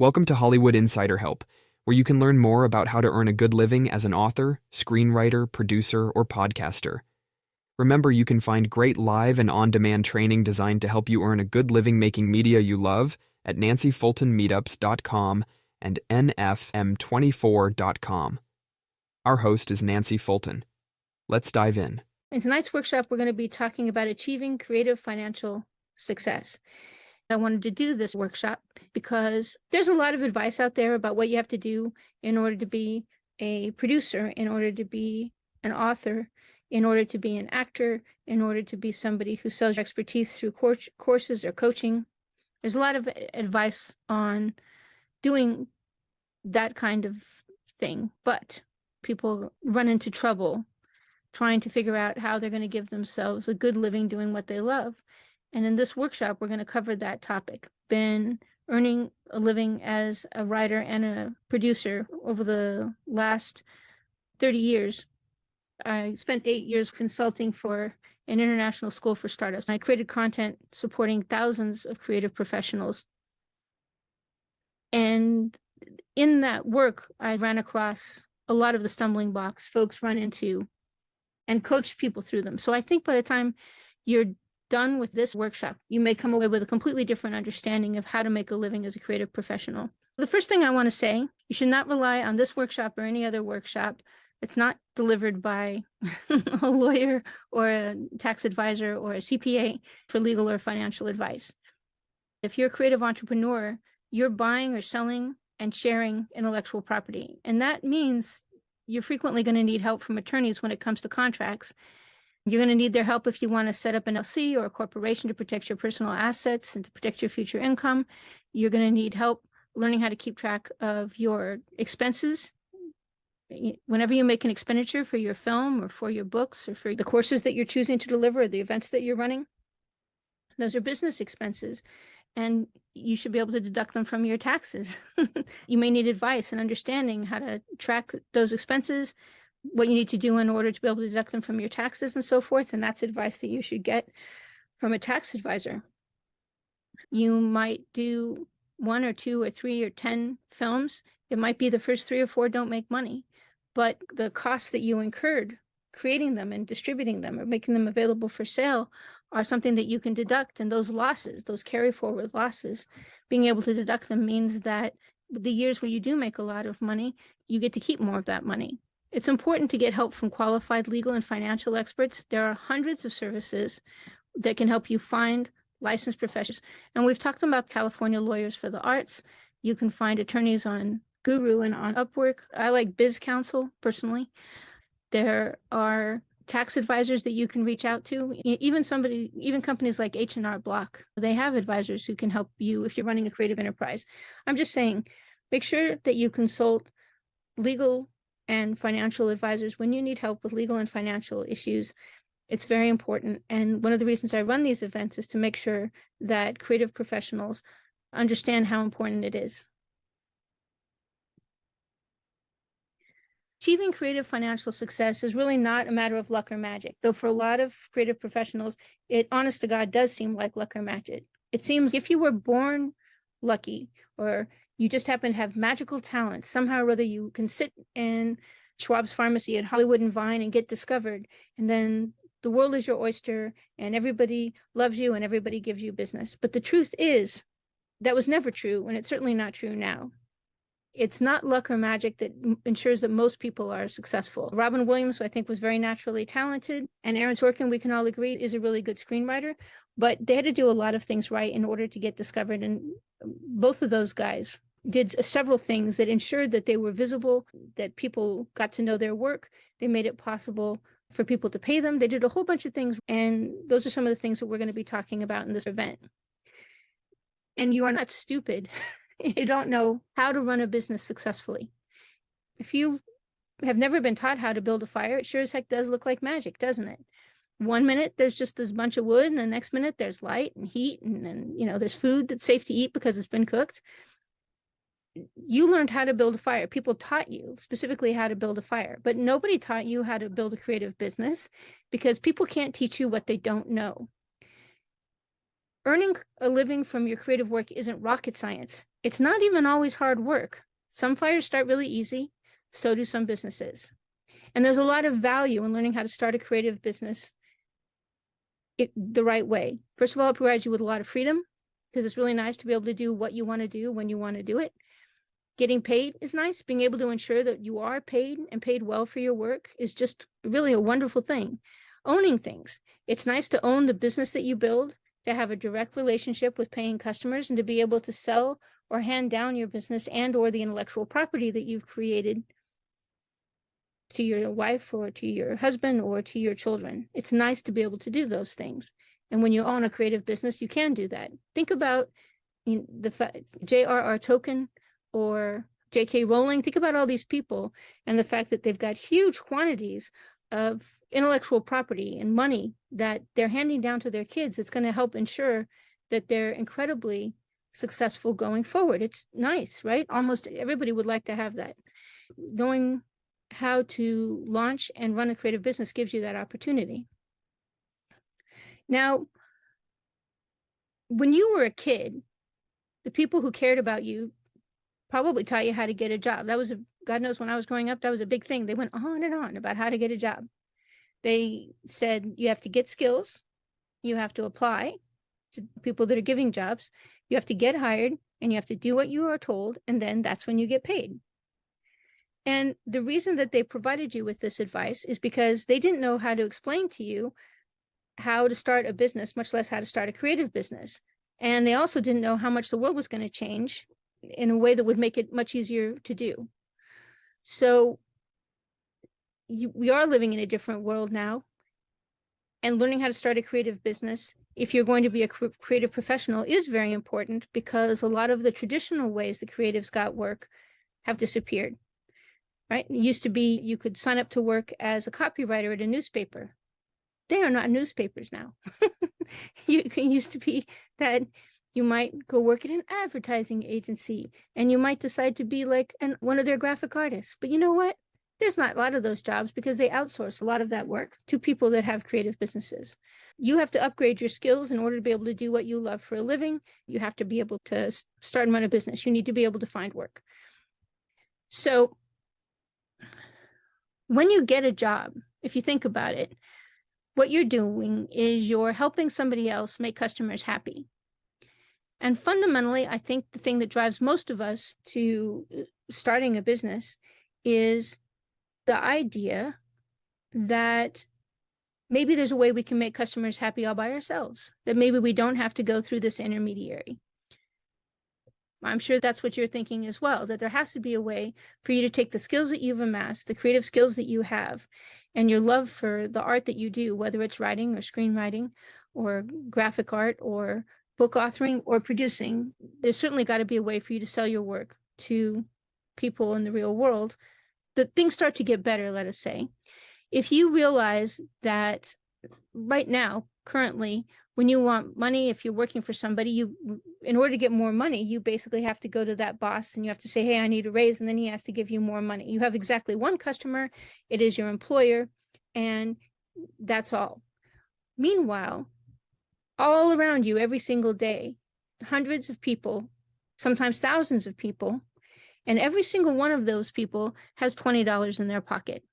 Welcome to Hollywood Insider Help, where you can learn more about how to earn a good living as an author, screenwriter, producer, or podcaster. Remember, you can find great live and on-demand training designed to help you earn a good living making media you love at nancyfultonmeetups.com and nfm24.com. Our host is Nancy Fulton. Let's dive in. In tonight's workshop, we're going to be talking about achieving creative financial success. I wanted to do this workshop because there's a lot of advice out there about what you have to do in order to be a producer, in order to be an author, in order to be an actor, in order to be somebody who sells expertise through courses or coaching. There's a lot of advice on doing that kind of thing, but people run into trouble trying to figure out how they're going to give themselves a good living doing what they love. And in this workshop, we're going to cover that topic. Been earning a living as a writer and a producer over the last 30 years. I spent 8 years consulting for an international school for startups. I created content supporting thousands of creative professionals. And in that work, I ran across a lot of the stumbling blocks folks run into and coached people through them. So I think by the time you're done with this workshop, you may come away with a completely different understanding of how to make a living as a creative professional. The first thing I want to say, you should not rely on this workshop or any other workshop. It's not delivered by a lawyer or a tax advisor or a CPA for legal or financial advice. If you're a creative entrepreneur, you're buying or selling and sharing intellectual property. And that means you're frequently going to need help from attorneys when it comes to contracts. You're going to need their help if you want to set up an LLC or a corporation to protect your personal assets and to protect your future income. You're going to need help learning how to keep track of your expenses. Whenever you make an expenditure for your film or for your books or for the courses that you're choosing to deliver or the events that you're running, those are business expenses, and you should be able to deduct them from your taxes. You may need advice and understanding how to track those expenses, what you need to do in order to be able to deduct them from your taxes and so forth. And that's advice that you should get from a tax advisor. You might do 1 or 2 or 3 or 10 films. It might be the first 3 or 4 don't make money, but the costs that you incurred creating them and distributing them or making them available for sale are something that you can deduct. And those losses, those carry forward losses, being able to deduct them means that the years where you do make a lot of money, you get to keep more of that money. It's important to get help from qualified legal and financial experts. There are hundreds of services that can help you find licensed professionals. And we've talked about California Lawyers for the Arts. You can find attorneys on Guru and on Upwork. I like Biz Counsel personally. There are tax advisors that you can reach out to. Even companies like H&R Block, they have advisors who can help you if you're running a creative enterprise. I'm just saying, make sure that you consult legal and financial advisors when you need help with legal and financial issues. It's very important. And one of the reasons I run these events is to make sure that creative professionals understand how important it is. Achieving creative financial success is really not a matter of luck or magic, though for a lot of creative professionals, it, honest to God, does seem like luck or magic. It seems if you were born lucky or you just happen to have magical talents, somehow or other you can sit in Schwab's Pharmacy at Hollywood and Vine and get discovered, and then the world is your oyster and everybody loves you and everybody gives you business. But the truth is, that was never true, and it's certainly not true now. It's not luck or magic that ensures that most people are successful. Robin Williams, who I think was very naturally talented, and Aaron Sorkin, we can all agree, is a really good screenwriter, but they had to do a lot of things right in order to get discovered. And both of those guys did several things that ensured that they were visible, that people got to know their work. They made it possible for people to pay them. They did a whole bunch of things. And those are some of the things that we're going to be talking about in this event. And you are not stupid. You don't know how to run a business successfully. If you have never been taught how to build a fire, it sure as heck does look like magic, doesn't it? 1 minute, there's just this bunch of wood, and the next minute, there's light and heat, and then, there's food that's safe to eat because it's been cooked. You learned how to build a fire. People taught you specifically how to build a fire, but nobody taught you how to build a creative business because people can't teach you what they don't know. Earning a living from your creative work isn't rocket science. It's not even always hard work. Some fires start really easy, so do some businesses. And there's a lot of value in learning how to start a creative business the right way. First of all, it provides you with a lot of freedom because it's really nice to be able to do what you want to do when you want to do it. Getting paid is nice. Being able to ensure that you are paid and paid well for your work is just really a wonderful thing. Owning things. It's nice to own the business that you build, to have a direct relationship with paying customers, and to be able to sell or hand down your business and or the intellectual property that you've created to your wife or to your husband or to your children. It's nice to be able to do those things. And when you own a creative business, you can do that. Think about the J.R.R. Tolkien or J.K. Rowling. Think about all these people and the fact that they've got huge quantities of intellectual property and money that they're handing down to their kids. It's going to help ensure that they're incredibly successful going forward. It's nice, right? Almost everybody would like to have that. Knowing how to launch and run a creative business gives you that opportunity. Now, when you were a kid, the people who cared about you probably taught you how to get a job. That was, God knows, when I was growing up, that was a big thing. They went on and on about how to get a job. They said you have to get skills, you have to apply to people that are giving jobs, you have to get hired, and you have to do what you are told, and then that's when you get paid. And the reason that they provided you with this advice is because they didn't know how to explain to you how to start a business, much less how to start a creative business. And they also didn't know how much the world was going to change in a way that would make it much easier to do. So we are living in a different world now. And learning how to start a creative business, if you're going to be a creative professional, is very important because a lot of the traditional ways the creatives got work have disappeared. Right? It used to be you could sign up to work as a copywriter at a newspaper. They are not newspapers now. It used to be that you might go work at an advertising agency and you might decide to be like one of their graphic artists. But you know what? There's not a lot of those jobs because they outsource a lot of that work to people that have creative businesses. You have to upgrade your skills in order to be able to do what you love for a living. You have to be able to start and run a business. You need to be able to find work. So when you get a job, if you think about it, what you're doing is you're helping somebody else make customers happy. And fundamentally, I think the thing that drives most of us to starting a business is the idea that maybe there's a way we can make customers happy all by ourselves, that maybe we don't have to go through this intermediary. I'm sure that's what you're thinking as well, that there has to be a way for you to take the skills that you've amassed, the creative skills that you have, and your love for the art that you do, whether it's writing or screenwriting or graphic art or book authoring or producing. There's certainly got to be a way for you to sell your work to people in the real world. That things start to get better, let us say. If you realize that right now, currently, when you want money, if you're working for somebody, in order to get more money, you basically have to go to that boss and you have to say, hey, I need a raise, and then he has to give you more money. You have exactly one customer, it is your employer, and that's all. Meanwhile, all around you every single day, hundreds of people, sometimes thousands of people, and every single one of those people has $20 in their pocket.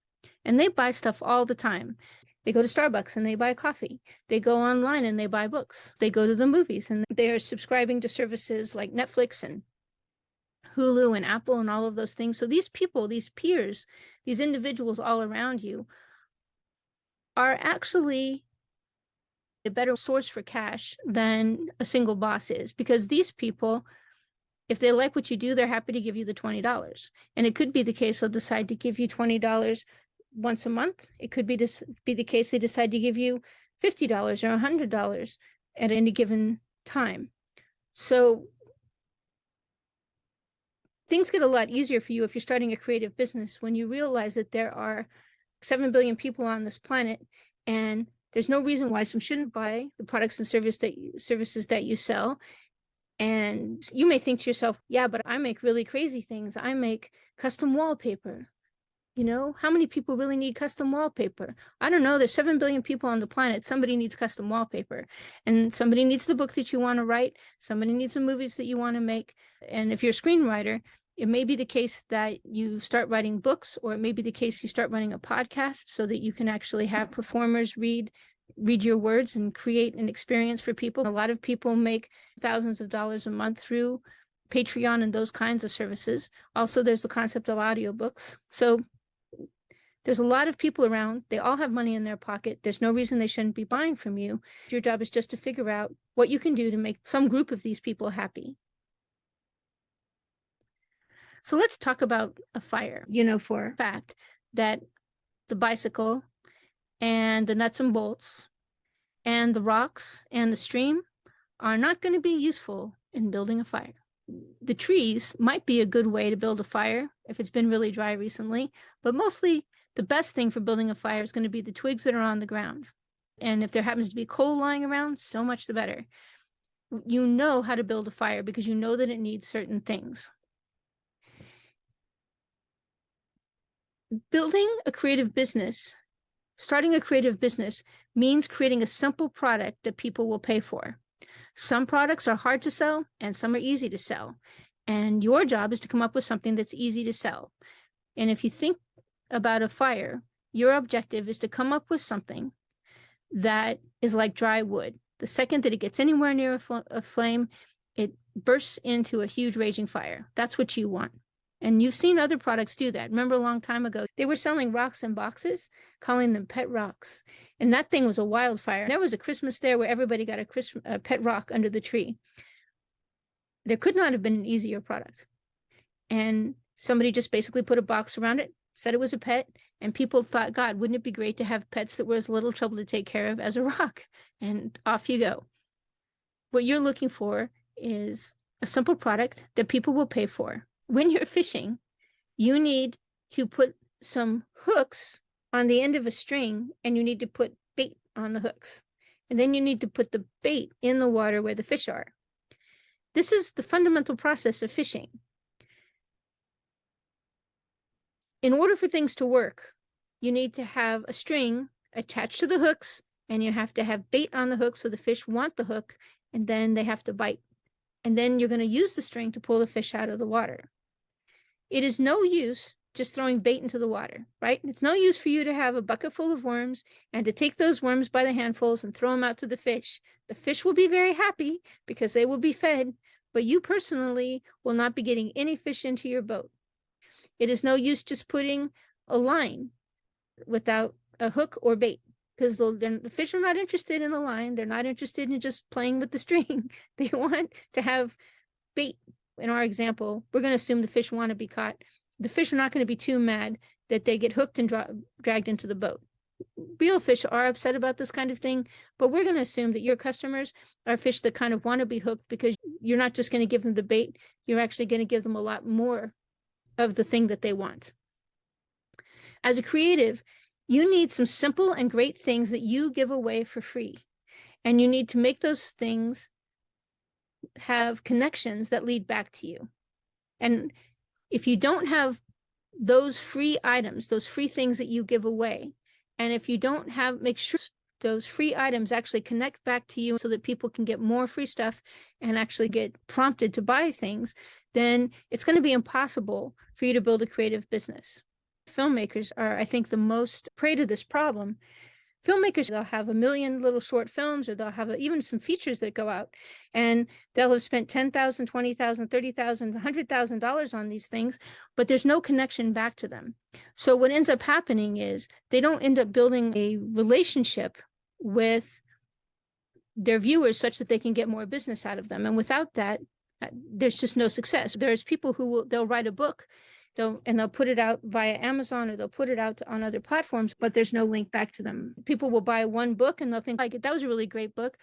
And they buy stuff all the time. They go to Starbucks and they buy coffee. They go online and they buy books. They go to the movies and they are subscribing to services like Netflix and Hulu and Apple and all of those things. So these people, these peers, these individuals all around you are actually a better source for cash than a single boss is, because these people, if they like what you do, they're happy to give you the $20. And it could be the case they'll decide to give you $20 once a month. It could be the case they decide to give you $50 or $100 at any given time. So things get a lot easier for you if you're starting a creative business when you realize that there are 7 billion people on this planet, and there's no reason why some shouldn't buy the products and services that you sell. And you may think to yourself, yeah, but I make really crazy things. I make custom wallpaper. How many people really need custom wallpaper? I don't know. There's 7 billion people on the planet. Somebody needs custom wallpaper, and somebody needs the book that you want to write. Somebody needs the movies that you want to make. And if you're a screenwriter, it may be the case that you start writing books, or it may be the case you start running a podcast so that you can actually have performers read your words and create an experience for people. A lot of people make thousands of dollars a month through Patreon and those kinds of services. Also, there's the concept of audiobooks. So there's a lot of people around. They all have money in their pocket. There's no reason they shouldn't be buying from you. Your job is just to figure out what you can do to make some group of these people happy. So let's talk about a fire. For a fact that the bicycle and the nuts and bolts and the rocks and the stream are not going to be useful in building a fire. The trees might be a good way to build a fire if it's been really dry recently, but mostly the best thing for building a fire is going to be the twigs that are on the ground. And if there happens to be coal lying around, so much the better. You know how to build a fire because you know that it needs certain things. Building a creative business, starting a creative business means creating a simple product that people will pay for. Some products are hard to sell and some are easy to sell. And your job is to come up with something that's easy to sell. And if you think about a fire, your objective is to come up with something that is like dry wood. The second that it gets anywhere near a flame, it bursts into a huge raging fire. That's what you want. And you've seen other products do that. Remember a long time ago, they were selling rocks in boxes, calling them pet rocks. And that thing was a wildfire. There was a Christmas there where everybody got a pet rock under the tree. There could not have been an easier product. And somebody just basically put a box around it, said it was a pet, and people thought, God, wouldn't it be great to have pets that were as little trouble to take care of as a rock? And off you go. What you're looking for is a simple product that people will pay for. When you're fishing, you need to put some hooks on the end of a string, and you need to put bait on the hooks. And then you need to put the bait in the water where the fish are. This is the fundamental process of fishing. In order for things to work, you need to have a string attached to the hooks, and you have to have bait on the hook so the fish want the hook, and then they have to bite. And then you're going to use the string to pull the fish out of the water. It is no use just throwing bait into the water, right? It's no use for you to have a bucket full of worms and to take those worms by the handfuls and throw them out to the fish. The fish will be very happy because they will be fed, but you personally will not be getting any fish into your boat. It is no use just putting a line without a hook or bait, because the fish are not interested in the line. They're not interested in just playing with the string. They want to have bait. In our example, we're going to assume the fish want to be caught. The fish are not going to be too mad that they get hooked and dragged into the boat. Real fish are upset about this kind of thing, but we're going to assume that your customers are fish that kind of want to be hooked because you're not just going to give them the bait. You're actually going to give them a lot more of the thing that they want. As a creative, you need some simple and great things that you give away for free. And you need to make those things have connections that lead back to you. And if you don't have those free items, those free things that you give away, and if you don't make sure those free items actually connect back to you so that people can get more free stuff and actually get prompted to buy things, then it's going to be impossible for you to build a creative business. Filmmakers are, I think, the most prey to this problem. Filmmakers, they'll have 1 million little short films, or they'll have even some features that go out, and they'll have spent $10,000, $20,000, $30,000, $100,000 on these things, but there's no connection back to them. So what ends up happening is they don't end up building a relationship with their viewers such that they can get more business out of them. And without that, there's just no success. There's people who they'll write a book, they'll put it out via Amazon, or they'll put it out on other platforms, but there's no link back to them. People will buy one book and they'll think, like, that was a really great book.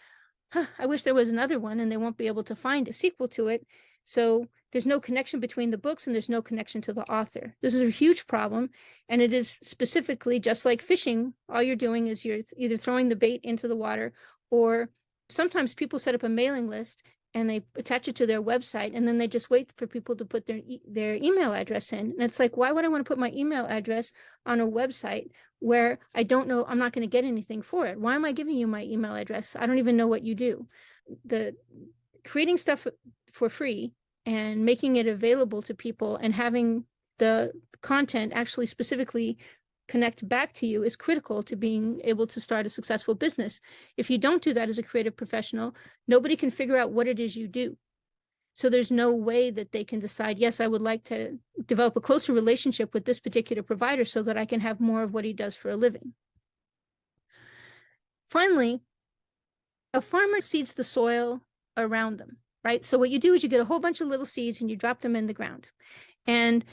I wish there was another one, and they won't be able to find a sequel to it. So there's no connection between the books, and there's no connection to the author. This is a huge problem, and it is specifically just like fishing. All you're doing is you're either throwing the bait into the water, or sometimes people set up a mailing list and they attach it to their website, and then they just wait for people to put their email address in. And it's like, why would I want to put my email address on a website where I don't know, I'm not going to get anything for it? Why am I giving you my email address? I don't even know what you do. The creating stuff for free and making it available to people and having the content actually specifically connect back to you is critical to being able to start a successful business. If you don't do that as a creative professional, nobody can figure out what it is you do. So there's no way that they can decide, yes, I would like to develop a closer relationship with this particular provider so that I can have more of what he does for a living. Finally, a farmer seeds the soil around them, right? So what you do is you get a whole bunch of little seeds and you drop them in the ground. And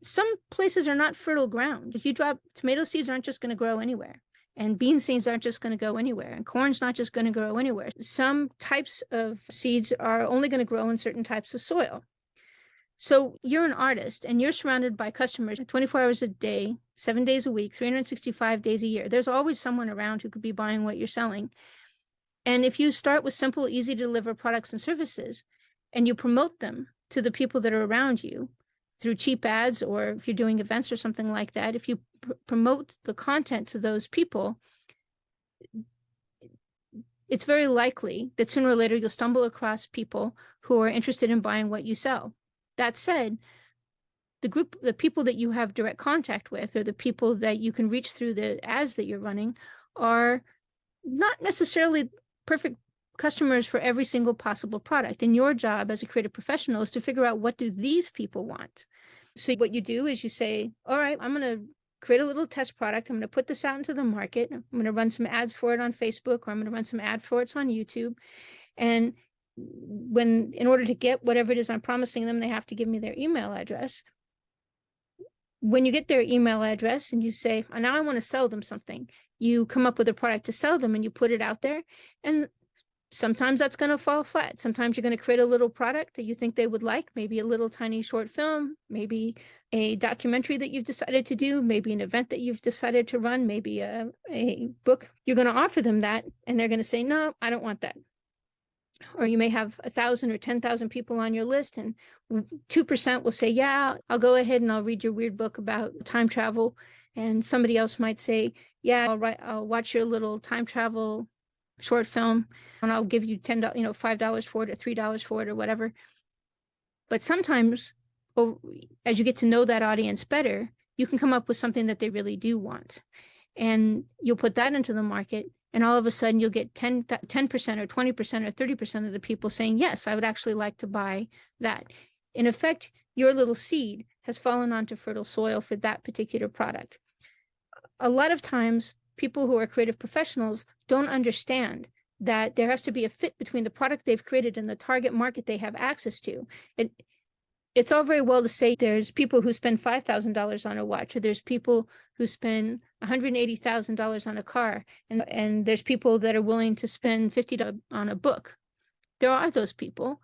some places are not fertile ground. If you drop tomato seeds, aren't just going to grow anywhere. And bean seeds aren't just going to go anywhere. And corn's not just going to grow anywhere. Some types of seeds are only going to grow in certain types of soil. So you're an artist and you're surrounded by customers 24 hours a day, 7 days a week, 365 days a year. There's always someone around who could be buying what you're selling. And if you start with simple, easy to deliver products and services, and you promote them to the people that are around you through cheap ads, or if you're doing events or something like that, if you promote the content to those people, it's very likely that sooner or later you'll stumble across people who are interested in buying what you sell. That said, the people that you have direct contact with, or the people that you can reach through the ads that you're running, are not necessarily perfect customers for every single possible product. And your job as a creative professional is to figure out, what do these people want? So what you do is you say, all right, I'm going to create a little test product. I'm going to put this out into the market. I'm going to run some ads for it on Facebook, or I'm going to run some ad for it on YouTube. And in order to get whatever it is I'm promising them, they have to give me their email address. When you get their email address and you say, now I want to sell them something, you come up with a product to sell them and you put it out there. And sometimes that's going to fall flat. Sometimes you're going to create a little product that you think they would like, maybe a little tiny short film, maybe a documentary that you've decided to do, maybe an event that you've decided to run, maybe a book. You're going to offer them that, and they're going to say, no, I don't want that. Or you may have 1,000 or 10,000 people on your list, and 2% will say, yeah, I'll go ahead and I'll read your weird book about time travel. And somebody else might say, yeah, I'll watch your little time travel short film, and I'll give you $10, $5 for it, or $3 for it, or whatever. But sometimes, as you get to know that audience better, you can come up with something that they really do want. And you'll put that into the market, and all of a sudden you'll get 10% or 20% or 30% of the people saying, yes, I would actually like to buy that. In effect, your little seed has fallen onto fertile soil for that particular product. A lot of times, people who are creative professionals don't understand that there has to be a fit between the product they've created and the target market they have access to. It's all very well to say there's people who spend $5,000 on a watch, or there's people who spend $180,000 on a car, and there's people that are willing to spend $50 on a book. There are those people.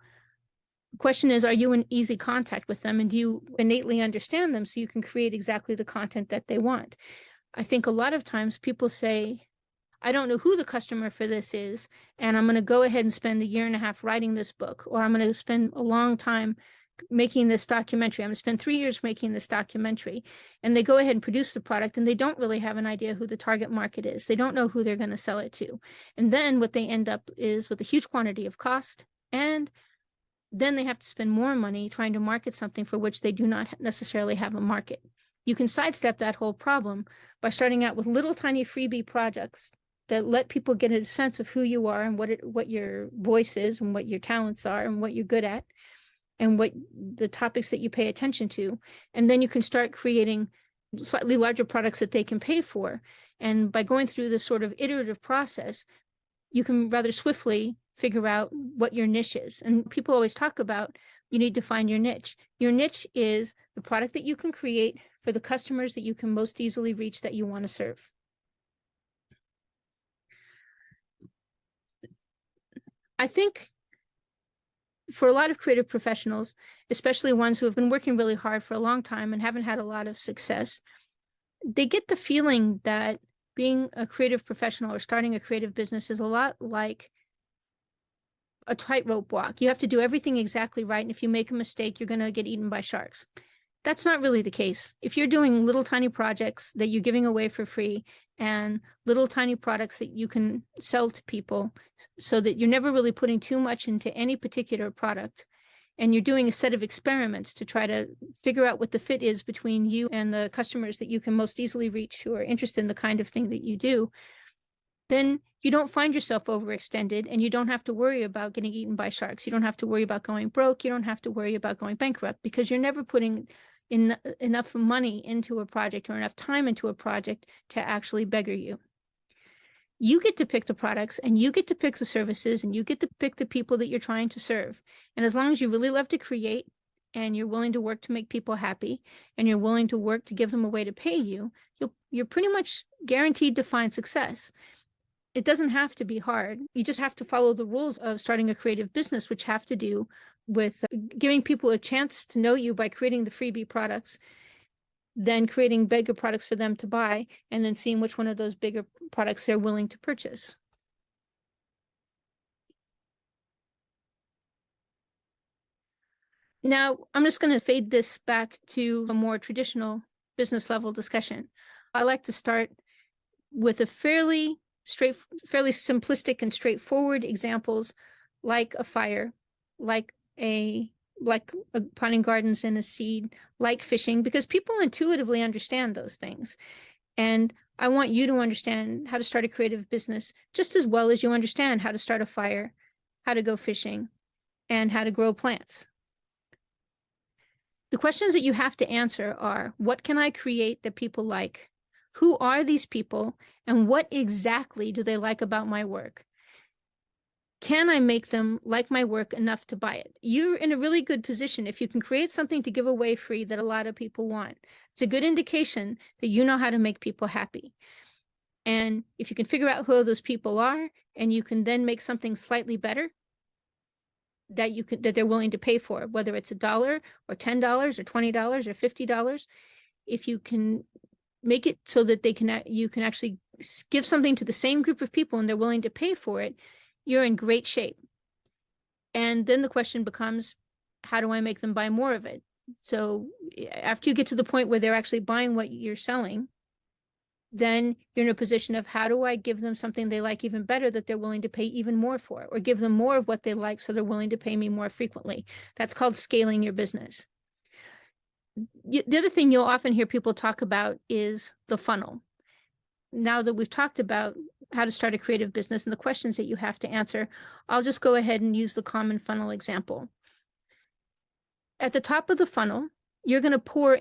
The question is, are you in easy contact with them, and do you innately understand them so you can create exactly the content that they want? I think a lot of times people say, I don't know who the customer for this is, and I'm going to go ahead and spend 1.5 years writing this book, or I'm going to spend a long time making this documentary. I'm going to spend 3 years making this documentary. And they go ahead and produce the product, and they don't really have an idea who the target market is. They don't know who they're going to sell it to. And then what they end up is with a huge quantity of cost, and then they have to spend more money trying to market something for which they do not necessarily have a market. You can sidestep that whole problem by starting out with little tiny freebie projects that let people get a sense of who you are and what your voice is, and what your talents are, and what you're good at, and what the topics that you pay attention to. And then you can start creating slightly larger products that they can pay for. And by going through this sort of iterative process, you can rather swiftly figure out what your niche is. And people always talk about, you need to find your niche. Your niche is the product that you can create for the customers that you can most easily reach, that you want to serve. I think for a lot of creative professionals, especially ones who have been working really hard for a long time and haven't had a lot of success, they get the feeling that being a creative professional or starting a creative business is a lot like a tightrope walk. You have to do everything exactly right. And if you make a mistake, you're going to get eaten by sharks. That's not really the case. If you're doing little tiny projects that you're giving away for free and little tiny products that you can sell to people so that you're never really putting too much into any particular product, and you're doing a set of experiments to try to figure out what the fit is between you and the customers that you can most easily reach who are interested in the kind of thing that you do, then you don't find yourself overextended and you don't have to worry about getting eaten by sharks. You don't have to worry about going broke. You don't have to worry about going bankrupt because you're never putting enough money into a project or enough time into a project to actually beggar you. You get to pick the products and you get to pick the services and you get to pick the people that you're trying to serve. And as long as you really love to create and you're willing to work to make people happy and you're willing to work to give them a way to pay you, you're pretty much guaranteed to find success. It doesn't have to be hard. You just have to follow the rules of starting a creative business, which have to do with giving people a chance to know you by creating the freebie products, then creating bigger products for them to buy, and then seeing which one of those bigger products they're willing to purchase. Now, I'm just going to fade this back to a more traditional business level discussion. I like to start with a fairly simplistic and straightforward examples like a fire, like a planting gardens and a seed, like fishing, because people intuitively understand those things. And I want you to understand how to start a creative business just as well as you understand how to start a fire, how to go fishing, and how to grow plants. The questions that you have to answer are, what can I create that people like? Who are these people, and what exactly do they like about my work? Can I make them like my work enough to buy it? You're in a really good position if you can create something to give away free that a lot of people want. It's a good indication that you know how to make people happy. And if you can figure out who those people are, and you can then make something slightly better that they're willing to pay for, whether it's $1 or $10 or $20 or $50, if you can make it so that you can actually give something to the same group of people and they're willing to pay for it, you're in great shape. And then the question becomes, how do I make them buy more of it? So after you get to the point where they're actually buying what you're selling, then you're in a position of, how do I give them something they like even better that they're willing to pay even more for, or give them more of what they like so they're willing to pay me more frequently? That's called scaling your business. The other thing you'll often hear people talk about is the funnel. Now that we've talked about how to start a creative business and the questions that you have to answer, I'll just go ahead and use the common funnel example. At the top of the funnel, you're going to pour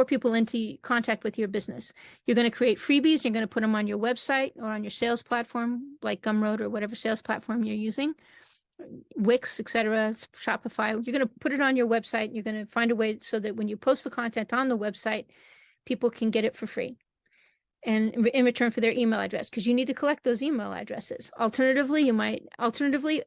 people into contact with your business. You're going to create freebies. You're going to put them on your website or on your sales platform, like Gumroad or whatever sales platform you're using, Wix, etc., Shopify. You're going to put it on your website. You're going to find a way so that when you post the content on the website, people can get it for free and in return for their email address, because you need to collect those email addresses. Alternatively,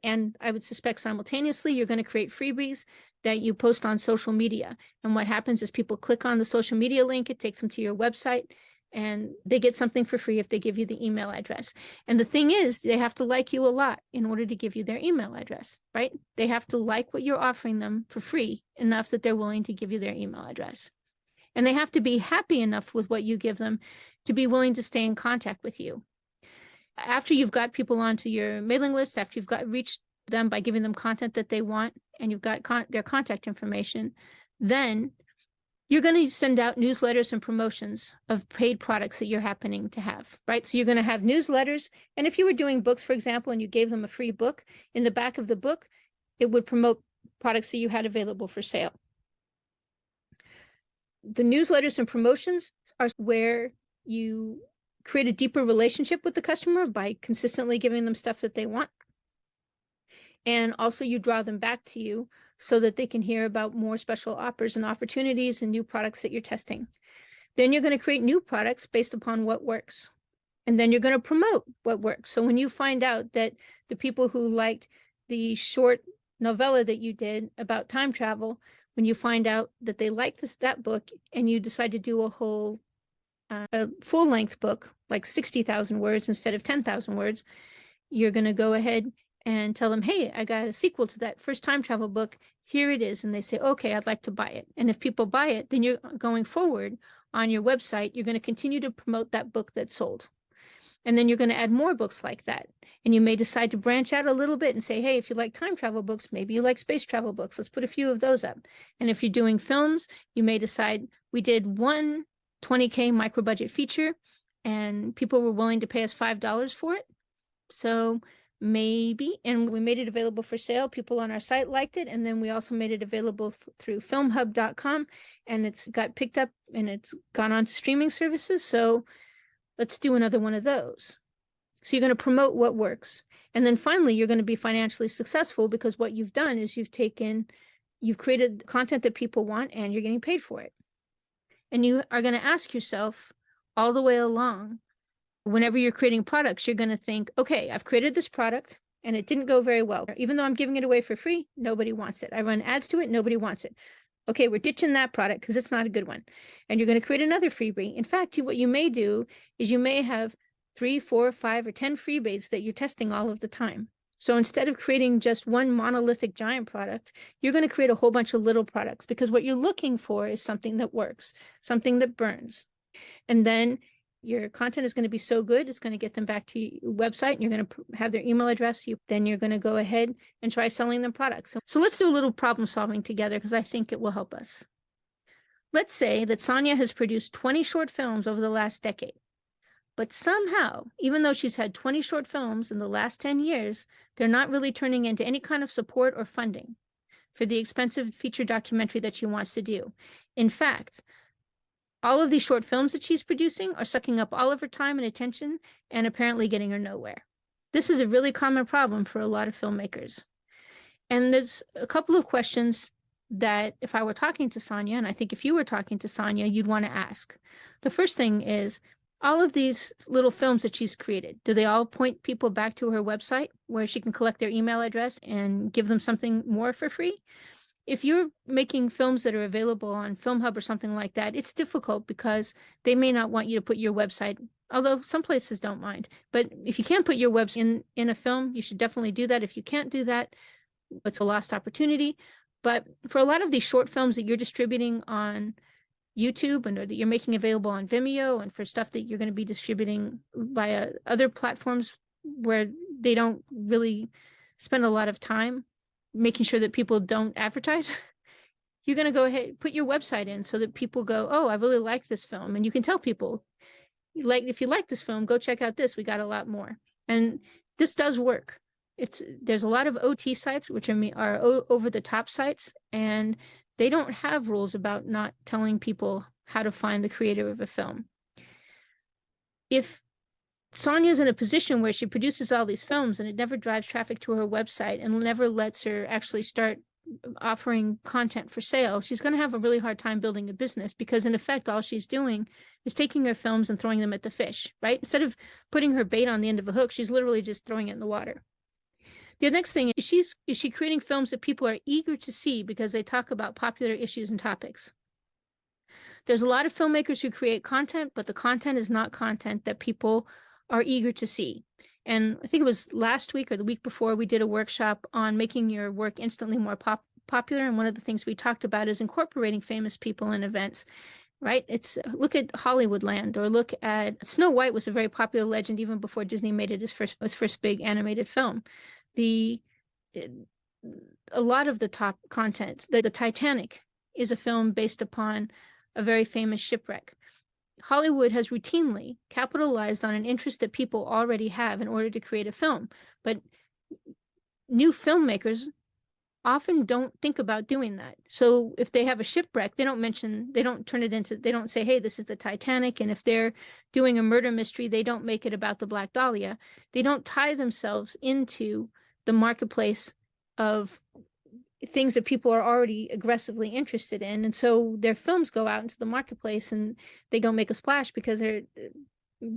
and I would suspect simultaneously, you're going to create freebies that you post on social media. And what happens is people click on the social media link, it takes them to your website, and they get something for free if they give you the email address. And the thing is, they have to like you a lot in order to give you their email address, right? They have to like what you're offering them for free enough that they're willing to give you their email address. And they have to be happy enough with what you give them to be willing to stay in contact with you. After you've got people onto your mailing list, after you've reached them by giving them content that they want, and you've got their contact information, then you're going to send out newsletters and promotions of paid products that you're happening to have, right? So you're going to have newsletters. And if you were doing books, for example, and you gave them a free book, in the back of the book, it would promote products that you had available for sale. The newsletters and promotions are where you create a deeper relationship with the customer by consistently giving them stuff that they want. And also you draw them back to you so that they can hear about more special offers and opportunities and new products that you're testing. Then you're going to create new products based upon what works. And then you're going to promote what works. So when you find out that the people who liked the short novella that you did about time travel, when you find out that they like that book and you decide to do a full-length book, like 60,000 words instead of 10,000 words, you're going to go ahead and tell them, hey, I got a sequel to that first time travel book. Here it is. And they say, okay, I'd like to buy it. And if people buy it, then you're going forward on your website, you're going to continue to promote that book that sold. And then you're going to add more books like that. And you may decide to branch out a little bit and say, hey, if you like time travel books, maybe you like space travel books. Let's put a few of those up. And if you're doing films, you may decide we did one 20K micro budget feature and people were willing to pay us $5 for it. So maybe, and we made it available for sale. People on our site liked it. And then we also made it available through filmhub.com, and it's got picked up and it's gone on to streaming services. So let's do another one of those. So you're going to promote what works. And then finally, you're going to be financially successful because what you've done is you've created content that people want and you're getting paid for it. And you are going to ask yourself all the way along, whenever you're creating products, you're going to think, okay, I've created this product and it didn't go very well. Even though I'm giving it away for free, nobody wants it. I run ads to it, nobody wants it. Okay, we're ditching that product because it's not a good one. And you're going to create another freebie. In fact, what you may do is you may have 3, 4, 5, or 10 freebies that you're testing all of the time. So instead of creating just one monolithic giant product, you're going to create a whole bunch of little products because what you're looking for is something that works, something that burns. And then your content is going to be so good, it's going to get them back to your website and you're going to have their email address. Then you're going to go ahead and try selling them products. So let's do a little problem solving together because I think it will help us. Let's say that Sonia has produced 20 short films over the last decade. But somehow, even though she's had 20 short films in the last 10 years, they're not really turning into any kind of support or funding for the expensive feature documentary that she wants to do. In fact, all of these short films that she's producing are sucking up all of her time and attention and apparently getting her nowhere. This is a really common problem for a lot of filmmakers. And there's a couple of questions that if I were talking to Sonia, and I think if you were talking to Sonia, you'd want to ask. The first thing is, all of these little films that she's created, do they all point people back to her website where she can collect their email address and give them something more for free? If you're making films that are available on FilmHub or something like that, it's difficult because they may not want you to put your website, although some places don't mind. But if you can't put your website in a film, you should definitely do that. If you can't do that, it's a lost opportunity. But for a lot of these short films that you're distributing on YouTube and or that you're making available on Vimeo, and for stuff that you're going to be distributing via other platforms where they don't really spend a lot of time making sure that people don't advertise, you're going to go ahead, put your website in so that people go, oh, I really like this film. And you can tell people, like, if you like this film, go check out this. We got a lot more. And this does work. There's a lot of OT sites, which are over the top sites, and they don't have rules about not telling people how to find the creator of a film. If Sonia's in a position where she produces all these films and it never drives traffic to her website and never lets her actually start offering content for sale, she's going to have a really hard time building a business because in effect, all she's doing is taking her films and throwing them at the fish, right? Instead of putting her bait on the end of a hook, she's literally just throwing it in the water. The next thing is she creating films that people are eager to see because they talk about popular issues and topics. There's a lot of filmmakers who create content, but the content is not content that people are eager to see. And I think it was last week or the week before, we did a workshop on making your work instantly more popular. And one of the things we talked about is incorporating famous people in events, right? Look at Hollywoodland, or look at Snow White was a very popular legend even before Disney made it his first big animated film. A lot of the top content, the Titanic is a film based upon a very famous shipwreck. Hollywood has routinely capitalized on an interest that people already have in order to create a film. But new filmmakers often don't think about doing that. So if they have a shipwreck, they don't say, hey, this is the Titanic. And if they're doing a murder mystery, they don't make it about the Black Dahlia. They don't tie themselves into the marketplace of things that people are already aggressively interested in. And so their films go out into the marketplace and they don't make a splash because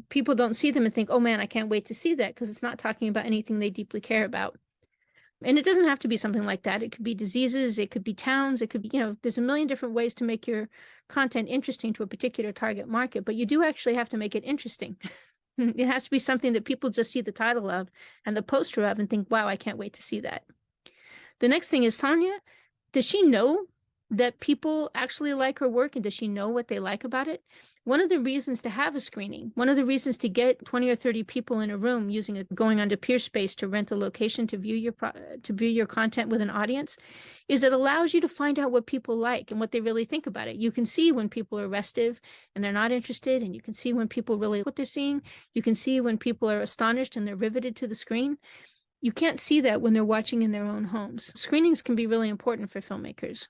people don't see them and think, oh man, I can't wait to see that, because it's not talking about anything they deeply care about. And it doesn't have to be something like that. It could be diseases, it could be towns, it could be, there's a million different ways to make your content interesting to a particular target market, but you do actually have to make it interesting. It has to be something that people just see the title of and the poster of and think, wow, I can't wait to see that. The next thing is, Sonia, does she know that people actually like her work, and does she know what they like about it? One of the reasons to have a screening, one of the reasons to get 20 or 30 people in a room going onto Peerspace to rent a location to view your content with an audience, is it allows you to find out what people like and what they really think about it. You can see when people are restive and they're not interested, and you can see when people really like what they're seeing. You can see when people are astonished and they're riveted to the screen. You can't see that when they're watching in their own homes. Screenings can be really important for filmmakers.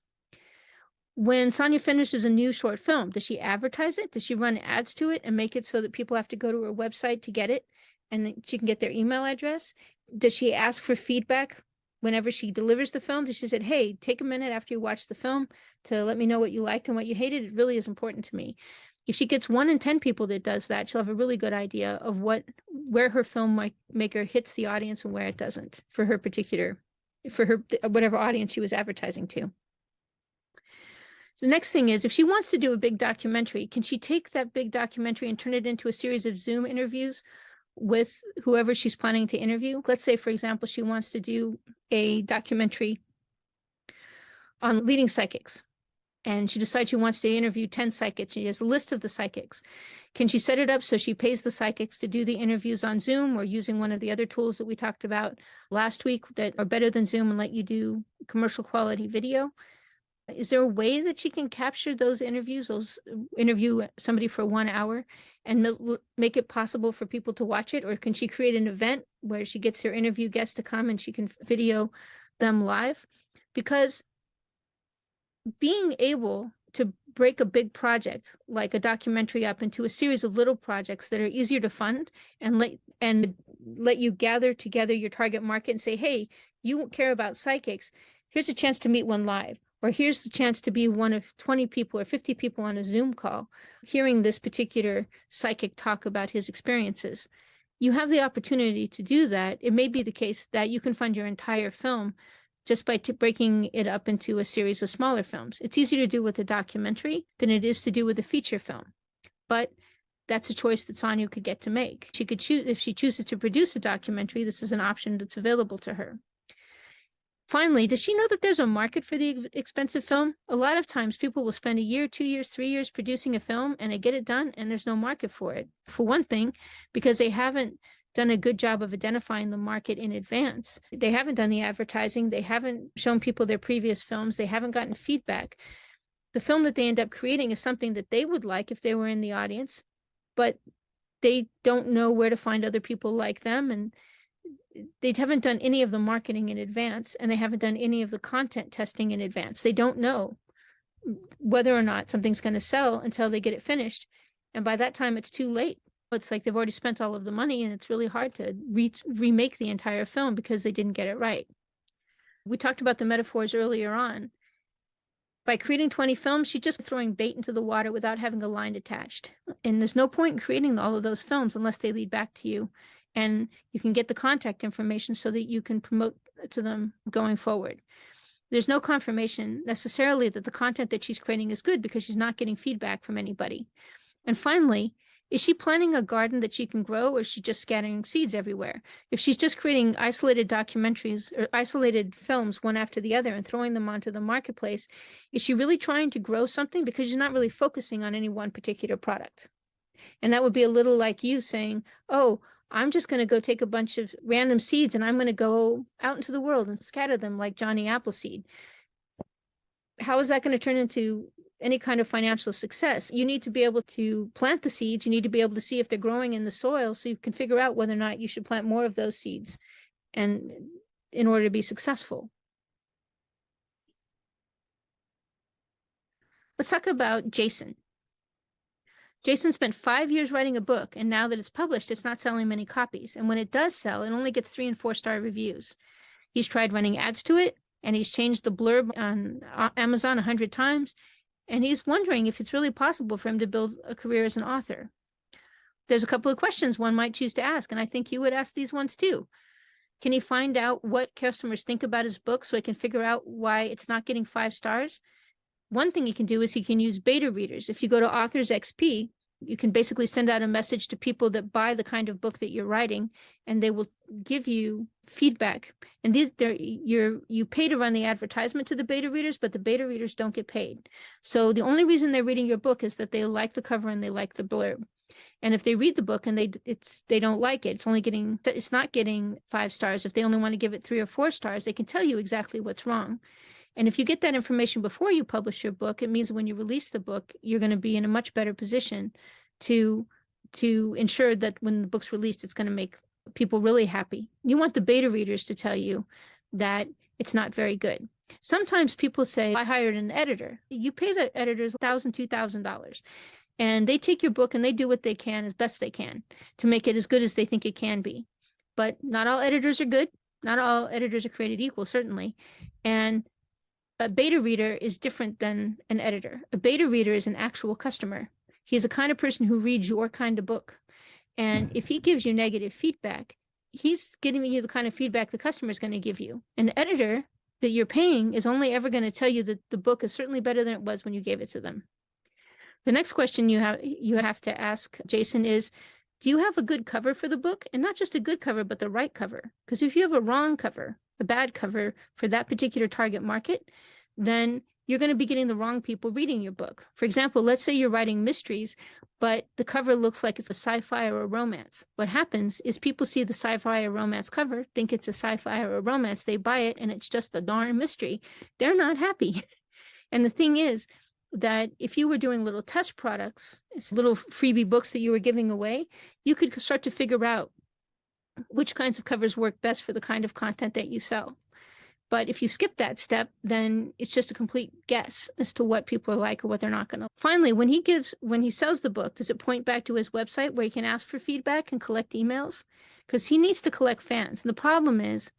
When Sonia finishes a new short film, does she advertise it? Does she run ads to it and make it so that people have to go to her website to get it and then she can get their email address? Does she ask for feedback whenever she delivers the film? Does she say, hey, take a minute after you watch the film to let me know what you liked and what you hated? It really is important to me. If she gets 1 in 10 people that does that, she'll have a really good idea of where her filmmaker hits the audience and where it doesn't for her whatever audience she was advertising to. The next thing is, if she wants to do a big documentary, can she take that big documentary and turn it into a series of Zoom interviews with whoever she's planning to interview? Let's say, for example, she wants to do a documentary on leading psychics, and she decides she wants to interview 10 psychics. She has a list of the psychics. Can she set it up so she pays the psychics to do the interviews on Zoom or using one of the other tools that we talked about last week that are better than Zoom and let you do commercial quality video? Is there a way that she can capture those interviews, interview somebody for 1 hour and make it possible for people to watch it? Or can she create an event where she gets her interview guests to come and she can video them live? Because being able to break a big project like a documentary up into a series of little projects that are easier to fund and let you gather together your target market and say, hey, you care about psychics, here's a chance to meet one live. Or here's the chance to be one of 20 people or 50 people on a Zoom call, hearing this particular psychic talk about his experiences. You have the opportunity to do that. It may be the case that you can fund your entire film just by breaking it up into a series of smaller films. It's easier to do with a documentary than it is to do with a feature film. But that's a choice that Sonia could get to make. She could choose, if she chooses to produce a documentary, this is an option that's available to her. Finally, does she know that there's a market for the expensive film? A lot of times people will spend 1 year, 2 years, 3 years producing a film and they get it done and there's no market for it. For one thing, because they haven't done a good job of identifying the market in advance. They haven't done the advertising. They haven't shown people their previous films. They haven't gotten feedback. The film that they end up creating is something that they would like if they were in the audience, but they don't know where to find other people like them, and they haven't done any of the marketing in advance, and they haven't done any of the content testing in advance. They don't know whether or not something's going to sell until they get it finished. And by that time, it's too late. It's like they've already spent all of the money, and it's really hard to remake the entire film because they didn't get it right. We talked about the metaphors earlier on. By creating 20 films, she's just throwing bait into the water without having a line attached. And there's no point in creating all of those films unless they lead back to you. And you can get the contact information so that you can promote to them going forward. There's no confirmation necessarily that the content that she's creating is good because she's not getting feedback from anybody. And finally, is she planning a garden that she can grow, or is she just scattering seeds everywhere? If she's just creating isolated documentaries or isolated films one after the other and throwing them onto the marketplace, is she really trying to grow something? Because she's not really focusing on any one particular product. And that would be a little like you saying, oh, I'm just going to go take a bunch of random seeds and I'm going to go out into the world and scatter them like Johnny Appleseed. How is that going to turn into any kind of financial success? You need to be able to plant the seeds. You need to be able to see if they're growing in the soil so you can figure out whether or not you should plant more of those seeds and in order to be successful. Let's talk about Jason. Jason spent 5 years writing a book, and now that it's published, it's not selling many copies. And when it does sell, it only gets 3- and 4-star reviews. He's tried running ads to it, and he's changed the blurb on Amazon 100 times, and he's wondering if it's really possible for him to build a career as an author. There's a couple of questions one might choose to ask, and I think you would ask these ones too. Can he find out what customers think about his book so he can figure out why it's not getting 5 stars? One thing he can do is he can use beta readers. If you go to Authors XP, You can basically send out a message to people that buy the kind of book that you're writing, and they will give you feedback. And you pay to run the advertisement to the beta readers, but the beta readers don't get paid. So the only reason they're reading your book is that they like the cover and they like the blurb. And if they read the book and they don't like it, it's not getting 5 stars. If they only want to give it 3 or 4 stars, they can tell you exactly what's wrong. And if you get that information before you publish your book, it means when you release the book, you're going to be in a much better position to ensure that when the book's released, it's going to make people really happy. You want the beta readers to tell you that it's not very good. Sometimes people say, I hired an editor. You pay the editors $1,000, $2,000. And they take your book and they do what they can as best they can to make it as good as they think it can be. But not all editors are good. Not all editors are created equal, certainly. And a beta reader is different than an editor. A beta reader is an actual customer. He's the kind of person who reads your kind of book. And if he gives you negative feedback, he's giving you the kind of feedback the customer is going to give you. An editor that you're paying is only ever going to tell you that the book is certainly better than it was when you gave it to them. The next question you have to ask, Jason, is, do you have a good cover for the book? And not just a good cover, but the right cover. Because if you have a wrong cover, a bad cover for that particular target market, then you're going to be getting the wrong people reading your book. For example, let's say you're writing mysteries, but the cover looks like it's a sci-fi or a romance. What happens is people see the sci-fi or romance cover, think it's a sci-fi or a romance, they buy it, and it's just a darn mystery. They're not happy. And the thing is that if you were doing little test products, it's little freebie books that you were giving away, you could start to figure out which kinds of covers work best for the kind of content that you sell. But if you skip that step, then it's just a complete guess as to what people are like or what they're not going to. Finally, when he sells the book, does it point back to his website where he can ask for feedback and collect emails? Because he needs to collect fans. And the problem is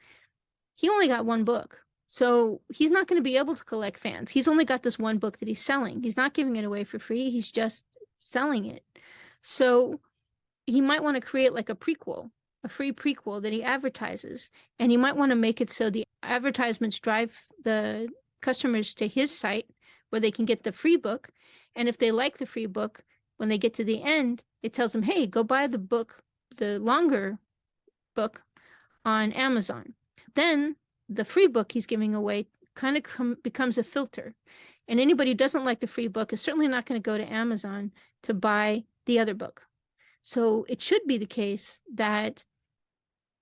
he only got one book. So he's not going to be able to collect fans. He's only got this one book that he's selling. He's not giving it away for free. He's just selling it. So he might want to create like a prequel, a free prequel that he advertises. And he might want to make it so the advertisements drive the customers to his site where they can get the free book. And if they like the free book, when they get to the end, it tells them, hey, go buy the book, the longer book on Amazon. Then the free book he's giving away kind of becomes a filter. And anybody who doesn't like the free book is certainly not going to go to Amazon to buy the other book. So it should be the case that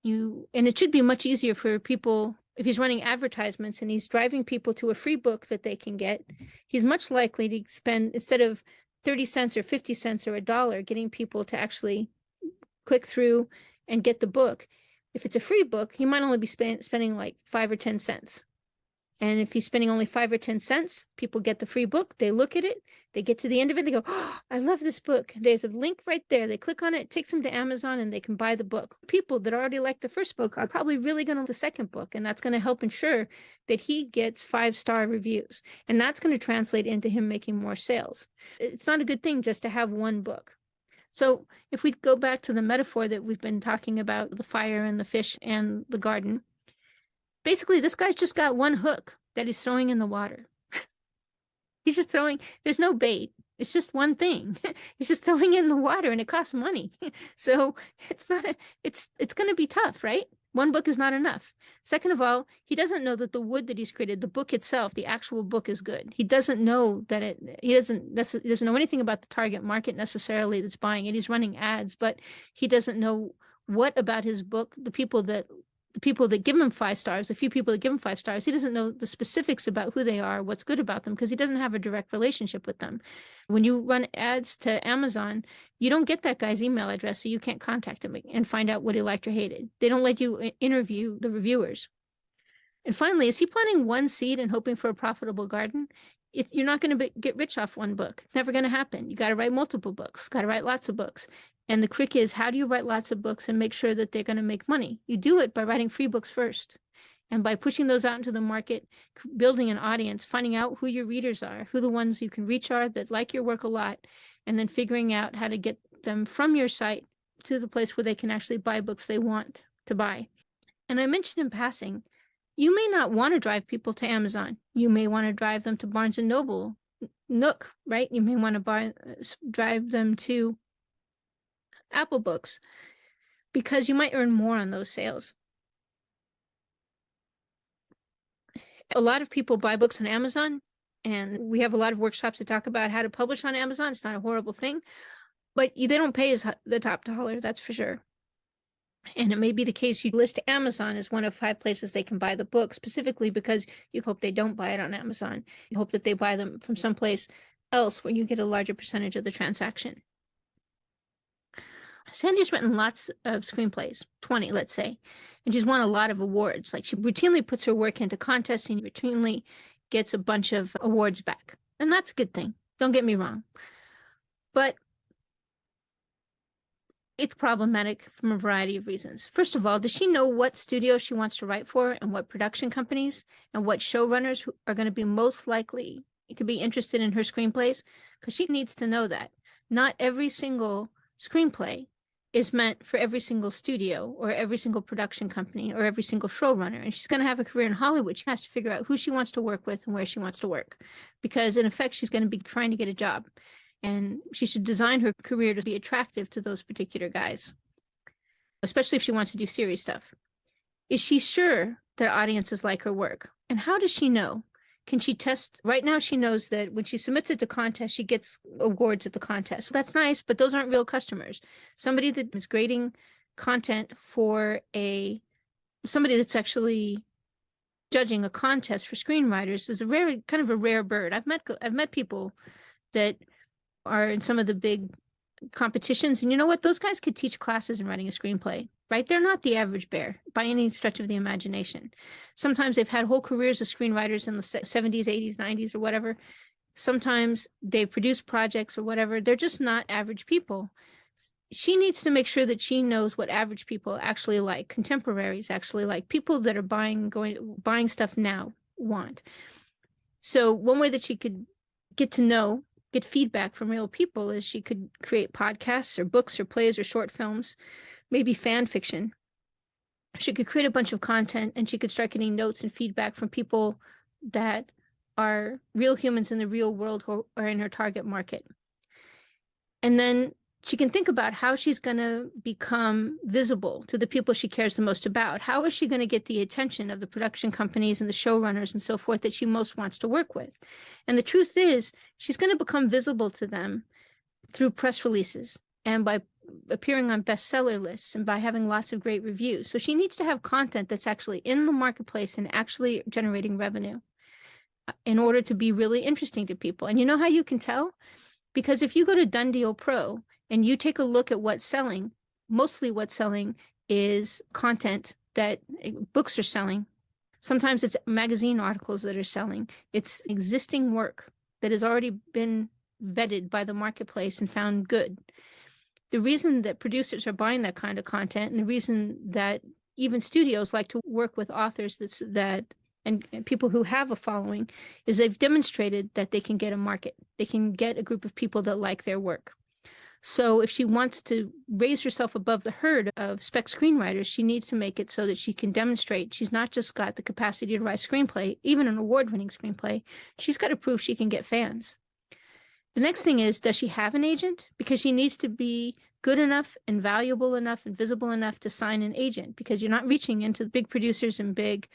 and it should be much easier for people, if he's running advertisements and he's driving people to a free book that they can get, he's much likely to spend, instead of 30 cents or 50 cents or $1, getting people to actually click through and get the book. If it's a free book, he might only be spending like 5 or 10 cents. And if he's spending only 5 or 10 cents, people get the free book, they look at it, they get to the end of it, they go, oh, I love this book. There's a link right there. They click on it, it takes them to Amazon, and they can buy the book. People that already like the first book are probably really going to like the second book, and that's going to help ensure that he gets 5-star reviews. And that's going to translate into him making more sales. It's not a good thing just to have one book. So if we go back to the metaphor that we've been talking about, the fire and the fish and the garden, basically this guy's just got one hook that he's throwing in the water. He's just throwing, there's no bait. It's just one thing. He's just throwing it in the water, and it costs money. So it's going to be tough, right? One book is not enough. Second of all, he doesn't know that the wood that he's created, the book itself, the actual book, is good. He doesn't know that he doesn't know anything about the target market necessarily that's buying it. He's running ads, but he doesn't know what about his book, the people that give him 5 stars, the few people that give him 5 stars, he doesn't know the specifics about who they are, what's good about them, because he doesn't have a direct relationship with them. When you run ads to Amazon, you don't get that guy's email address, so you can't contact him and find out what he liked or hated. They don't let you interview the reviewers. And finally, is he planting one seed and hoping for a profitable garden? You're not going to get rich off one book. Never going to happen. You got to write multiple books, got to write lots of books. And the trick is, how do you write lots of books and make sure that they're going to make money? You do it by writing free books first. And by pushing those out into the market, building an audience, finding out who your readers are, who the ones you can reach are that like your work a lot, and then figuring out how to get them from your site to the place where they can actually buy books they want to buy. And I mentioned in passing, you may not want to drive people to Amazon. You may want to drive them to Barnes & Noble, Nook, right? You may want to drive them to Apple Books because you might earn more on those sales. A lot of people buy books on Amazon, and we have a lot of workshops that talk about how to publish on Amazon. It's not a horrible thing, but they don't pay as the top dollar, that's for sure. And it may be the case you list Amazon as one of 5 places they can buy the book, specifically because you hope they don't buy it on Amazon. You hope that they buy them from someplace else where you get a larger percentage of the transaction. Sandy's written lots of screenplays, 20, let's say, and she's won a lot of awards. Like, she routinely puts her work into contests and routinely gets a bunch of awards back. And that's a good thing. Don't get me wrong. But it's problematic from a variety of reasons. First of all, does she know what studio she wants to write for and what production companies and what showrunners are going to be most likely to be interested in her screenplays? Because she needs to know that. Not every single screenplay is meant for every single studio or every single production company or every single showrunner. And she's going to have a career in Hollywood. She has to figure out who she wants to work with and where she wants to work. Because in effect, she's going to be trying to get a job. And she should design her career to be attractive to those particular guys, especially if she wants to do serious stuff. Is she sure that audiences like her work? And how does she know? Can she test? Right now, she knows that when she submits it to contest, she gets awards at the contest. That's nice, but those aren't real customers. Somebody that is grading content for somebody that's actually judging a contest for screenwriters is kind of a rare bird. I've met people that are in some of the big competitions, and you know what? Those guys could teach classes in writing a screenplay, right? They're not the average bear by any stretch of the imagination. Sometimes they've had whole careers as screenwriters in the 70s, 80s, 90s, or whatever. Sometimes they've produced projects or whatever. They're just not average people. She needs to make sure that she knows what average people actually like, contemporaries actually like, people that are buying stuff now want. So one way that she could get feedback from real people is she could create podcasts or books or plays or short films, maybe fan fiction. She could create a bunch of content, and she could start getting notes and feedback from people that are real humans in the real world or in her target market. And then she can think about how she's going to become visible to the people she cares the most about. How is she going to get the attention of the production companies and the showrunners and so forth that she most wants to work with? And the truth is, she's going to become visible to them through press releases and by appearing on bestseller lists and by having lots of great reviews. So she needs to have content that's actually in the marketplace and actually generating revenue in order to be really interesting to people. And you know how you can tell? Because if you go to Done Deal Pro and you take a look at what's selling, mostly what's selling is content that books are selling. Sometimes it's magazine articles that are selling. It's existing work that has already been vetted by the marketplace and found good. The reason that producers are buying that kind of content, and the reason that even studios like to work with authors and people who have a following, is they've demonstrated that they can get a market. They can get a group of people that like their work. So if she wants to raise herself above the herd of spec screenwriters, she needs to make it so that she can demonstrate she's not just got the capacity to write a screenplay, even an award-winning screenplay. She's got to prove she can get fans. The next thing is, does she have an agent? Because she needs to be good enough and valuable enough and visible enough to sign an agent, because you're not reaching into big producers and big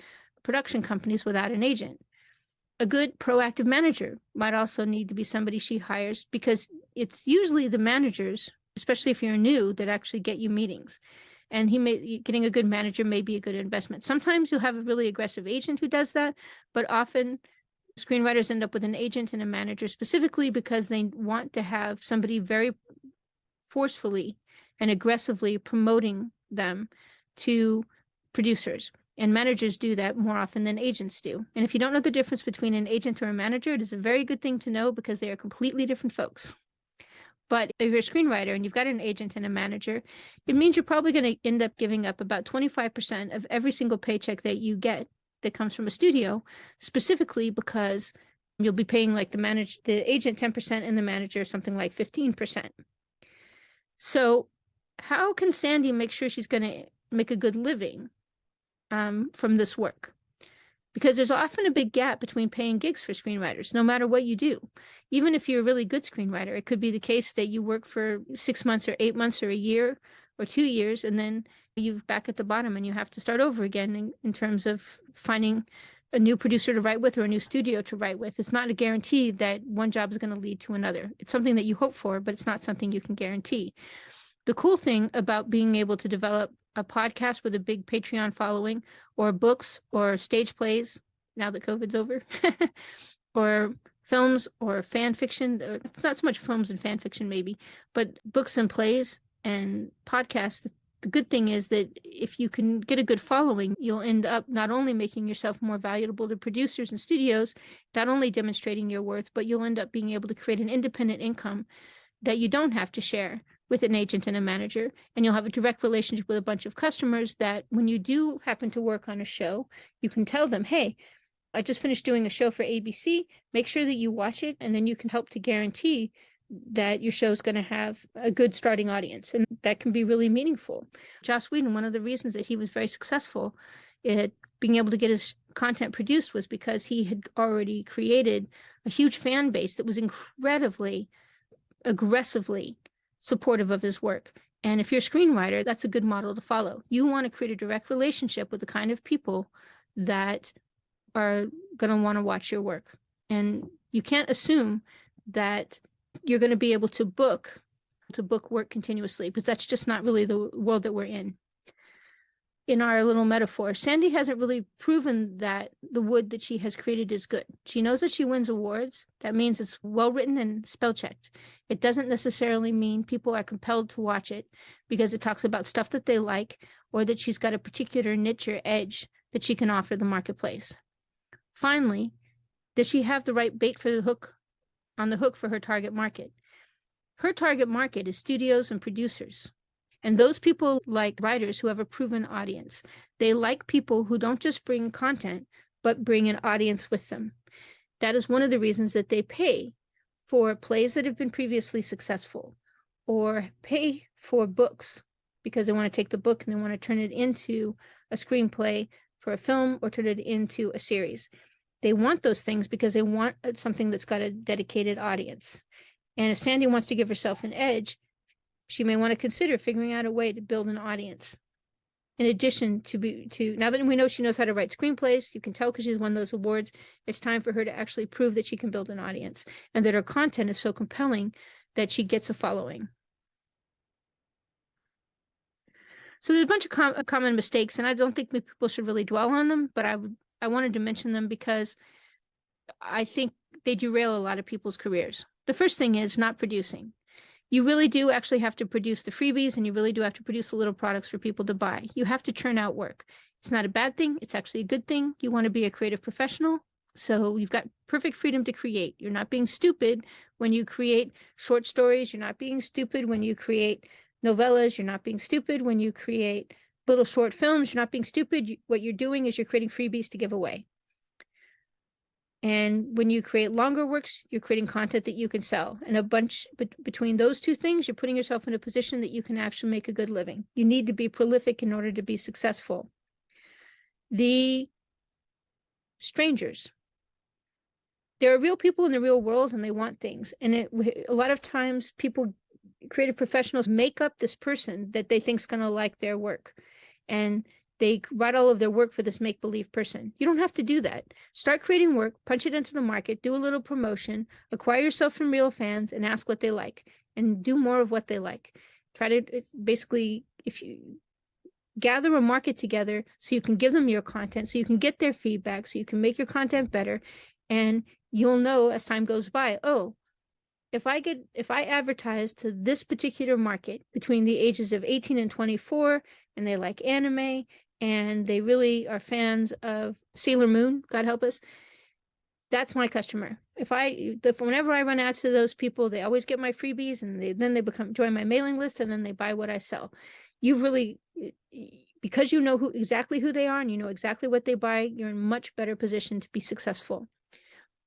production companies without an agent. A good proactive manager might also need to be somebody she hires, because it's usually the managers, especially if you're new, that actually get you meetings. And getting a good manager may be a good investment. Sometimes you'll have a really aggressive agent who does that, but often screenwriters end up with an agent and a manager specifically because they want to have somebody very forcefully and aggressively promoting them to producers. And managers do that more often than agents do. And if you don't know the difference between an agent or a manager, it is a very good thing to know, because they are completely different folks. But if you're a screenwriter and you've got an agent and a manager, it means you're probably going to end up giving up about 25% of every single paycheck that you get that comes from a studio, specifically because you'll be paying like the agent 10% and the manager something like 15%. So how can Sandy make sure she's going to make a good living from this work? because there's often a big gap between paying gigs for screenwriters, no matter what you do. Even if you're a really good screenwriter, it could be the case that you work for 6 months or 8 months or a year or 2 years, and then you're back at the bottom and you have to start over again in terms of finding a new producer to write with or a new studio to write with. It's not a guarantee that one job is going to lead to another. It's something that you hope for, but it's not something you can guarantee. The cool thing about being able to develop a podcast with a big Patreon following, or books or stage plays, now that COVID's over, or films or fan fiction, or not so much films and fan fiction maybe, but books and plays and podcasts. The good thing is that if you can get a good following, you'll end up not only making yourself more valuable to producers and studios, not only demonstrating your worth, but you'll end up being able to create an independent income that you don't have to share with an agent and a manager, and you'll have a direct relationship with a bunch of customers that when you do happen to work on a show, you can tell them, hey, I just finished doing a show for ABC, make sure that you watch it, and then you can help to guarantee that your show is going to have a good starting audience, and that can be really meaningful. Joss Whedon, one of the reasons that he was very successful at being able to get his content produced was because he had already created a huge fan base that was incredibly aggressively supportive of his work. And if you're a screenwriter, that's a good model to follow. You want to create a direct relationship with the kind of people that are going to want to watch your work. And you can't assume that you're going to be able to book work continuously, because that's just not really the world that we're in. In our little metaphor, Sandy hasn't really proven that the wood that she has created is good. She knows that she wins awards. That means it's well written and spell checked. It doesn't necessarily mean people are compelled to watch it because it talks about stuff that they like, or that she's got a particular niche or edge that she can offer the marketplace. Finally, does she have the right bait for the hook, on the hook for her target market? Her target market is studios and producers. And those people like writers who have a proven audience. They like people who don't just bring content, but bring an audience with them. That is one of the reasons that they pay for plays that have been previously successful, or pay for books because they want to take the book and they want to turn it into a screenplay for a film or turn it into a series. They want those things because they want something that's got a dedicated audience. And if Sandy wants to give herself an edge, she may want to consider figuring out a way to build an audience. In addition to now that we know she knows how to write screenplays, you can tell because she's won those awards, it's time for her to actually prove that she can build an audience and that her content is so compelling that she gets a following. So there's a bunch of common mistakes, and I don't think people should really dwell on them, but I wanted to mention them because I think they derail a lot of people's careers. The first thing is not producing. You really do actually have to produce the freebies, and you really do have to produce the little products for people to buy. You have to churn out work. It's not a bad thing. It's actually a good thing. You want to be a creative professional, so you've got perfect freedom to create. You're not being stupid when you create short stories. You're not being stupid when you create novellas. You're not being stupid when you create little short films. You're not being stupid. What you're doing is you're creating freebies to give away. And when you create longer works, you're creating content that you can sell. And a bunch between those two things, you're putting yourself in a position that you can actually make a good living. You need to be prolific in order to be successful. The strangers. There are real people in the real world, and they want things. And a lot of times people, creative professionals, make up this person that they think is going to like their work. And they write all of their work for this make-believe person. You don't have to do that. Start creating work, punch it into the market, do a little promotion, acquire yourself from real fans, and ask what they like, and do more of what they like. Try to basically, if you gather a market together so you can give them your content, so you can get their feedback, so you can make your content better, and you'll know as time goes by, oh, if I advertise to this particular market between the ages of 18 and 24, and they like anime, and they really are fans of Sailor Moon, God help us, that's my customer. Whenever I run ads to those people, they always get my freebies, and then they join my mailing list, and then they buy what I sell. You really, because you know exactly who they are, and you know exactly what they buy, you're in much better position to be successful.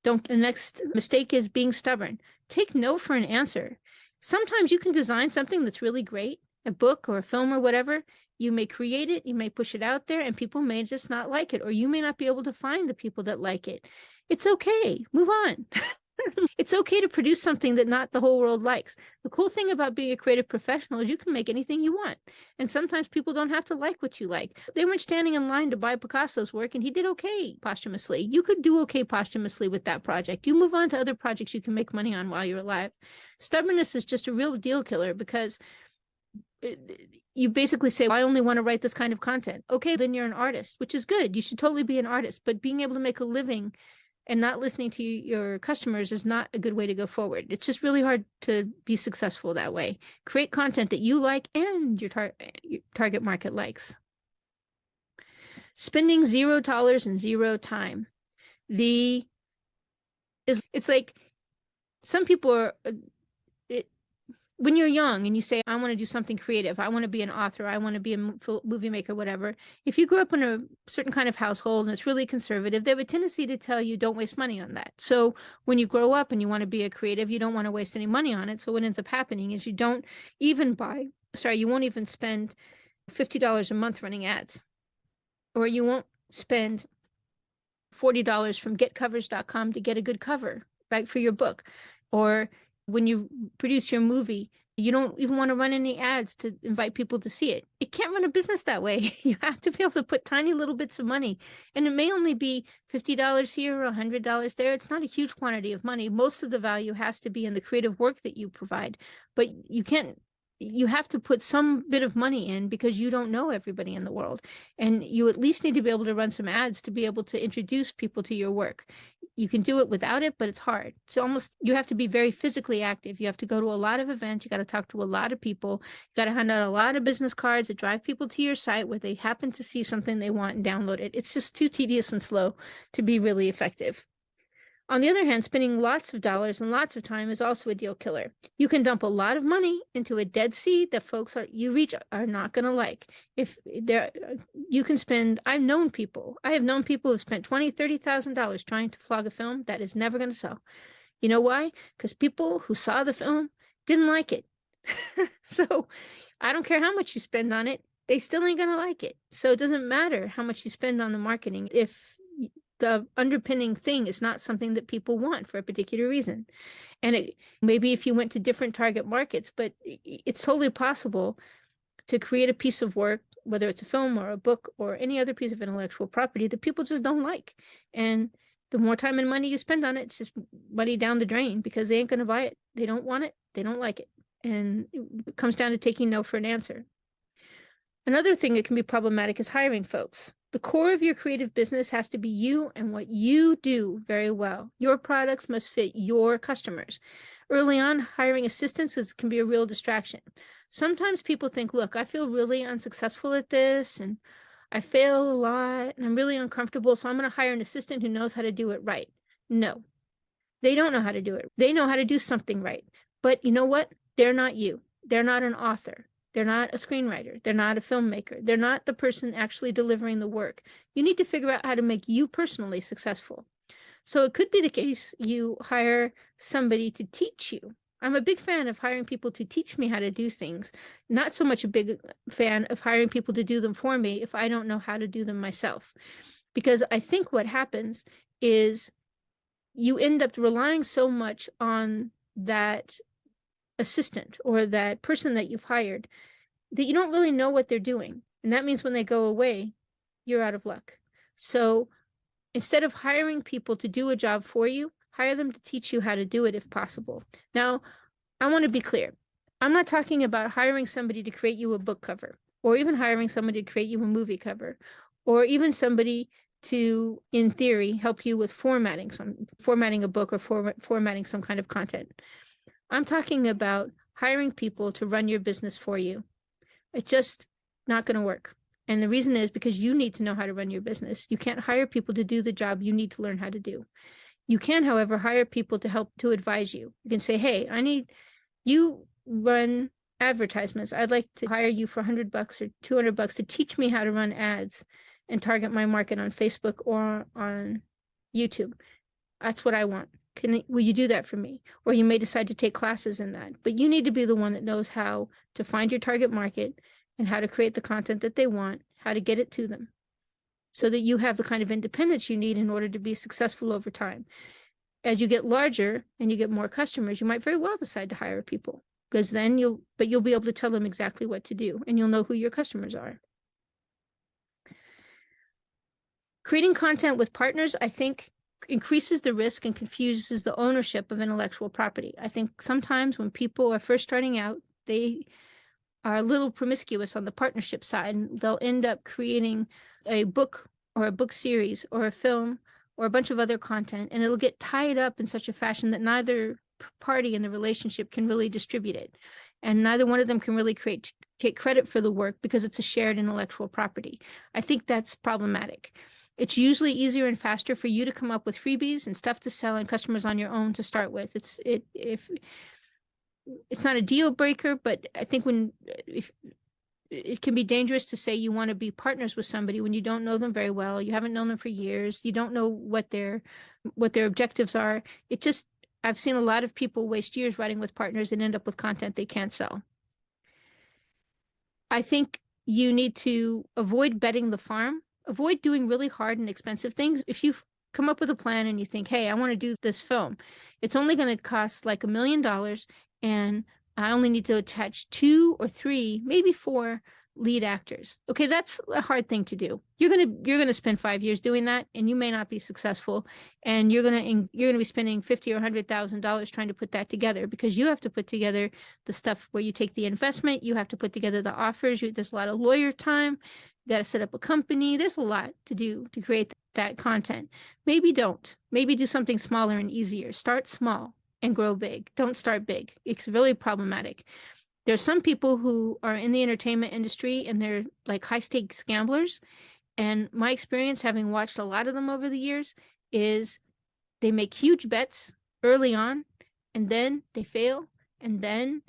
The next mistake is being stubborn. Take no for an answer. Sometimes you can design something that's really great, a book or a film or whatever, you may create it, you may push it out there, and people may just not like it, or you may not be able to find the people that like it. It's okay. Move on. It's okay to produce something that not the whole world likes. The cool thing about being a creative professional is you can make anything you want. And sometimes people don't have to like what you like. They weren't standing in line to buy Picasso's work, and he did okay posthumously. You could do okay posthumously with that project. You move on to other projects you can make money on while you're alive. Stubbornness is just a real deal killer, because you basically say, well, I only want to write this kind of content. Okay, then you're an artist, which is good. You should totally be an artist. But being able to make a living and not listening to your customers is not a good way to go forward. It's just really hard to be successful that way. Create content that you like and your target market likes. Spending $0 and zero time. It's like some people are, when you're young and you say, I want to do something creative, I want to be an author, I want to be a movie maker, whatever. If you grew up in a certain kind of household and it's really conservative, they have a tendency to tell you, don't waste money on that. So when you grow up and you want to be a creative, you don't want to waste any money on it. So what ends up happening is you won't even spend $50 a month running ads, or you won't spend $40 from getcovers.com to get a good cover, right, for your book. Or when you produce your movie, you don't even want to run any ads to invite people to see it. It can't run a business that way. You have to be able to put tiny little bits of money. And it may only be $50 here or $100 there. It's not a huge quantity of money. Most of the value has to be in the creative work that you provide. But you have to put some bit of money in, because you don't know everybody in the world. And you at least need to be able to run some ads to be able to introduce people to your work. You can do it without it, but it's hard. You have to be very physically active. You have to go to a lot of events. You got to talk to a lot of people. You got to hand out a lot of business cards that drive people to your site where they happen to see something they want and download it. It's just too tedious and slow to be really effective. On the other hand, spending lots of dollars and lots of time is also a deal killer. You can dump a lot of money into a dead seed that folks you reach are not going to like. I have known people who've spent $20,000, $30,000 trying to flog a film that is never going to sell. You know why? Because people who saw the film didn't like it. So I don't care how much you spend on it, they still ain't going to like it. So it doesn't matter how much you spend on the marketing if the underpinning thing is not something that people want for a particular reason. And maybe if you went to different target markets, but it's totally possible to create a piece of work, whether it's a film or a book or any other piece of intellectual property, that people just don't like. And the more time and money you spend on it, it's just money down the drain, because they ain't going to buy it. They don't want it. They don't like it. And it comes down to taking no for an answer. Another thing that can be problematic is hiring folks. The core of your creative business has to be you and what you do very well. Your products must fit your customers. Early on, hiring assistants can be a real distraction. Sometimes people think, look, I feel really unsuccessful at this and I fail a lot and I'm really uncomfortable, so I'm going to hire an assistant who knows how to do it right. No, they don't know how to do it. They know how to do something right. But you know what? They're not you. They're not an author. They're not a screenwriter. They're not a filmmaker. They're not the person actually delivering the work. You need to figure out how to make you personally successful. So it could be the case you hire somebody to teach you. I'm a big fan of hiring people to teach me how to do things. Not so much a big fan of hiring people to do them for me if I don't know how to do them myself. Because I think what happens is you end up relying so much on that assistant or that person that you've hired that you don't really know what they're doing. And that means when they go away, you're out of luck. So instead of hiring people to do a job for you, hire them to teach you how to do it if possible. Now, I want to be clear. I'm not talking about hiring somebody to create you a book cover, or even hiring somebody to create you a movie cover, or even somebody to, in theory, help you with formatting a book or formatting some kind of content. I'm talking about hiring people to run your business for you. It's just not going to work. And the reason is because you need to know how to run your business. You can't hire people to do the job you need to learn how to do. You can, however, hire people to help to advise you. You can say, hey, I need you run advertisements. I'd like to hire you for $100 or $200 to teach me how to run ads and target my market on Facebook or on YouTube. That's what I want. Will you do that for me? Or you may decide to take classes in that, but you need to be the one that knows how to find your target market and how to create the content that they want, how to get it to them, so that you have the kind of independence you need in order to be successful over time. As you get larger and you get more customers, you might very well decide to hire people, because then you'll be able to tell them exactly what to do, and you'll know who your customers are. Creating content with partners, I think, increases the risk and confuses the ownership of intellectual property. I think sometimes when people are first starting out, they are a little promiscuous on the partnership side, and they'll end up creating a book or a book series or a film or a bunch of other content, and it'll get tied up in such a fashion that neither party in the relationship can really distribute it. And neither one of them can really take credit for the work because it's a shared intellectual property. I think that's problematic. It's usually easier and faster for you to come up with freebies and stuff to sell and customers on your own to start with. If it's not a deal breaker, but I think if it can be dangerous to say you want to be partners with somebody when you don't know them very well, you haven't known them for years, you don't know what their objectives are. I've seen a lot of people waste years writing with partners and end up with content they can't sell. I think you need to avoid betting the farm. Avoid doing really hard and expensive things. If you come up with a plan and you think, hey, I want to do this film, it's only going to cost like $1 million, and I only need to attach 2 or 3, maybe 4 lead actors. Okay, that's a hard thing to do. You're gonna spend 5 years doing that, and you may not be successful. And you're gonna be spending $50,000 or $100,000 trying to put that together, because you have to put together the stuff where you take the investment. You have to put together the offers. There's a lot of lawyer time. You got to set up a company. There's a lot to do to create that content. Maybe don't. Maybe do something smaller and easier. Start small and grow big. Don't start big. It's really problematic. There's some people who are in the entertainment industry and they're like high stakes gamblers. And my experience, having watched a lot of them over the years, is they make huge bets early on, and then they fail, and then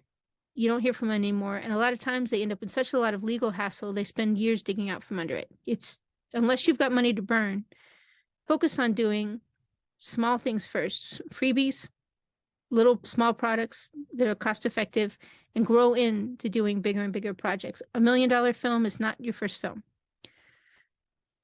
you don't hear from them anymore. And a lot of times they end up in such a lot of legal hassle, they spend years digging out from under it. Unless you've got money to burn, focus on doing small things first, freebies, little small products that are cost effective, and grow into doing bigger and bigger projects. $1 million film is not your first film.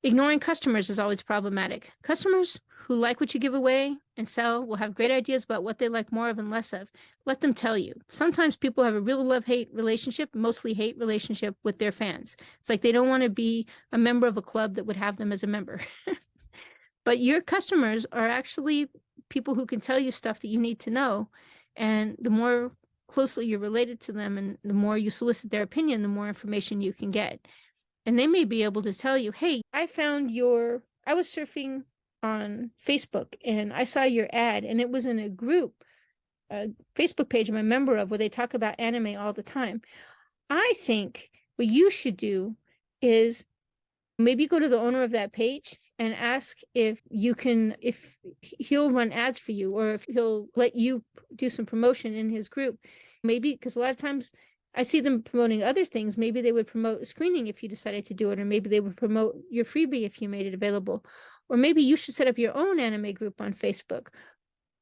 Ignoring customers is always problematic. Customers who like what you give away and sell will have great ideas about what they like more of and less of. Let them tell you. Sometimes people have a real love-hate relationship, mostly hate relationship, with their fans. It's like they don't want to be a member of a club that would have them as a member. But your customers are actually people who can tell you stuff that you need to know. And the more closely you're related to them and the more you solicit their opinion, the more information you can get. And they may be able to tell you, hey, I was surfing on Facebook and I saw your ad, and it was in a group, a Facebook page I'm a member of, where they talk about anime all the time. I think what you should do is maybe go to the owner of that page and ask if he'll run ads for you, or if he'll let you do some promotion in his group. Maybe, because a lot of times I see them promoting other things. Maybe they would promote a screening if you decided to do it, or maybe they would promote your freebie if you made it available. Or maybe you should set up your own anime group on Facebook.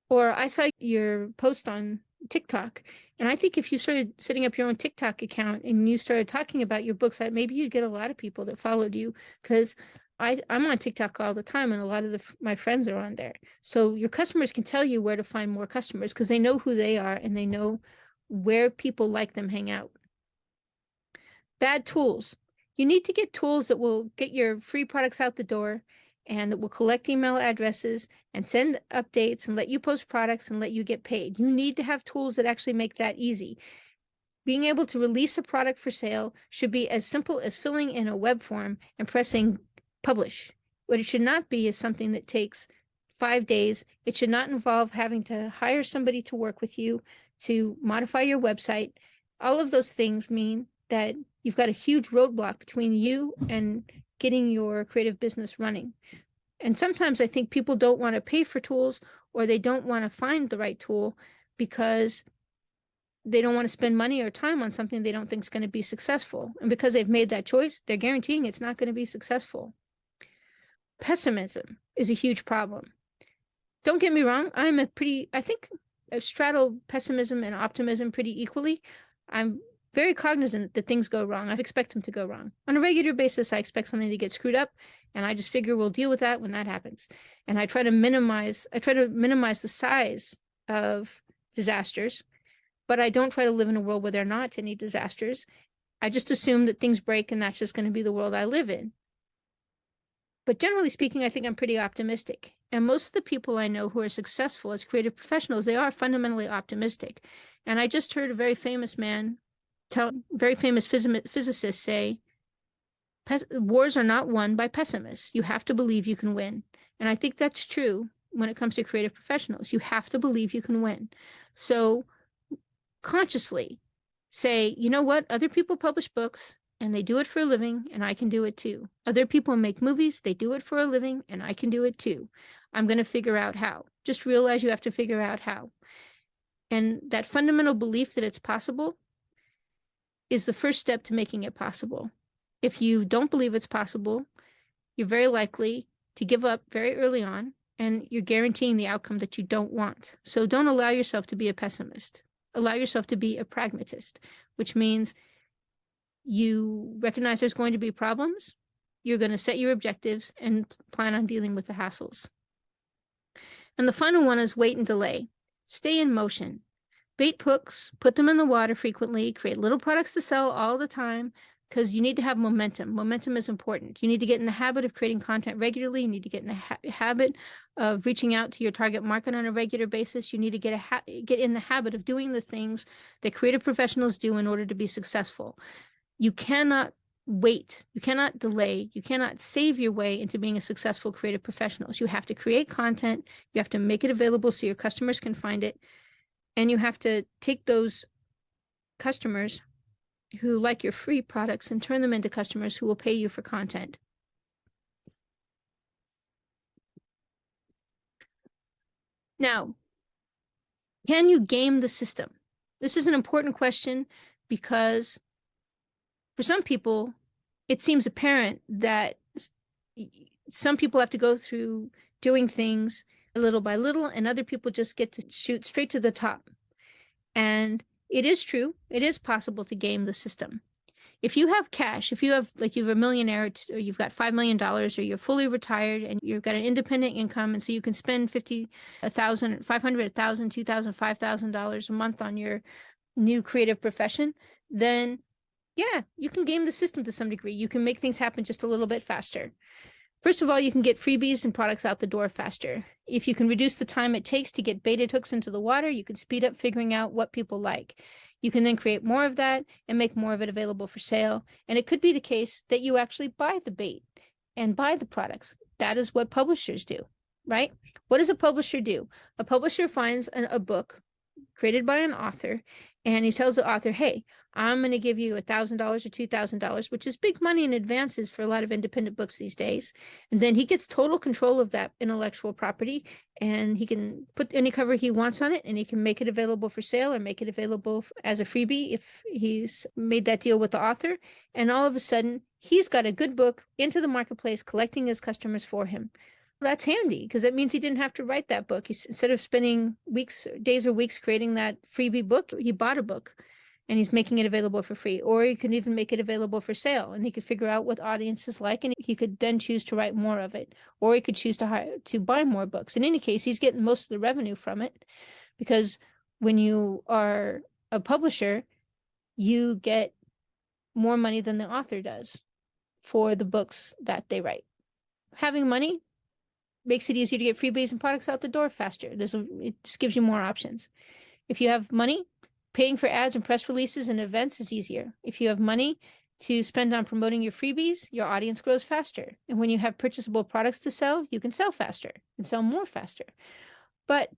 Or I saw your post on TikTok, and I think if you started setting up your own TikTok account and you started talking about your books, maybe you'd get a lot of people that followed you, because I'm on TikTok all the time, and a lot of my friends are on there. So your customers can tell you where to find more customers, because they know who they are and they know where people like them hang out. Bad tools. You need to get tools that will get your free products out the door, and that will collect email addresses and send updates and let you post products and let you get paid. You need to have tools that actually make that easy. Being able to release a product for sale should be as simple as filling in a web form and pressing publish. What it should not be is something that takes 5 days. It should not involve having to hire somebody to work with you to modify your website. All of those things mean that you've got a huge roadblock between you and getting your creative business running. And sometimes I think people don't want to pay for tools, or they don't want to find the right tool because they don't want to spend money or time on something they don't think is going to be successful. And because they've made that choice, they're guaranteeing it's not going to be successful. Pessimism is a huge problem. Don't get me wrong. I think I straddle pessimism and optimism pretty equally. I'm very cognizant that things go wrong. I expect them to go wrong. On a regular basis, I expect something to get screwed up, and I just figure we'll deal with that when that happens. And I try to minimize the size of disasters, but I don't try to live in a world where there are not any disasters. I just assume that things break and that's just going to be the world I live in. But generally speaking, I think I'm pretty optimistic. And most of the people I know who are successful as creative professionals, they are fundamentally optimistic. And I just heard a very famous physicist say, wars are not won by pessimists. You have to believe you can win. And I think that's true when it comes to creative professionals. You have to believe you can win. So consciously say, you know what? Other people publish books and they do it for a living, and I can do it too. Other people make movies, they do it for a living, and I can do it too. I'm going to figure out how. Just realize you have to figure out how. And that fundamental belief that it's possible is the first step to making it possible. If you don't believe it's possible, you're very likely to give up very early on, and you're guaranteeing the outcome that you don't want. So don't allow yourself to be a pessimist. Allow yourself to be a pragmatist, which means you recognize there's going to be problems. You're going to set your objectives and plan on dealing with the hassles. And the final one is wait and delay. Stay in motion. Bait hooks, put them in the water frequently, create little products to sell all the time, because you need to have momentum. Momentum is important. You need to get in the habit of creating content regularly. You need to get in the habit of reaching out to your target market on a regular basis. You need to get in the habit of doing the things that creative professionals do in order to be successful. You cannot wait. You cannot delay. You cannot save your way into being a successful creative professional. You have to create content. You have to make it available so your customers can find it. And you have to take those customers who like your free products and turn them into customers who will pay you for content. Now, can you game the system? This is an important question because for some people, it seems apparent that some people have to go through doing things little by little, and other people just get to shoot straight to the top. And it is true. It is possible to game the system. If you have cash, if you have you're a millionaire, or you've got $5 million, or you're fully retired and you've got an independent income, and so you can spend $50,000, $500,000, $2,000, $5,000 a month on your new creative profession, then yeah, you can game the system to some degree. You can make things happen just a little bit faster. First of all, you can get freebies and products out the door faster. If you can reduce the time it takes to get baited hooks into the water, you can speed up figuring out what people like. You can then create more of that and make more of it available for sale. And it could be the case that you actually buy the bait and buy the products. That is what publishers do, right? What does a publisher do? A publisher finds a book created by an author, and he tells the author, hey, I'm going to give you $1,000 or $2,000, which is big money in advances for a lot of independent books these days. And then he gets total control of that intellectual property, and he can put any cover he wants on it, and he can make it available for sale or make it available as a freebie if he's made that deal with the author. And all of a sudden, he's got a good book into the marketplace, collecting his customers for him. That's handy because that means he didn't have to write that book. Instead of spending days or weeks creating that freebie book, he bought a book and he's making it available for free. Or he can even make it available for sale, and he could figure out what audiences like, and he could then choose to write more of it. Or he could choose to buy more books. In any case, he's getting most of the revenue from it, because when you are a publisher, you get more money than the author does for the books that they write. Having money makes it easier to get freebies and products out the door faster. It just gives you more options. If you have money, paying for ads and press releases and events is easier. If you have money to spend on promoting your freebies, your audience grows faster. And when you have purchasable products to sell, you can sell faster and sell more faster. But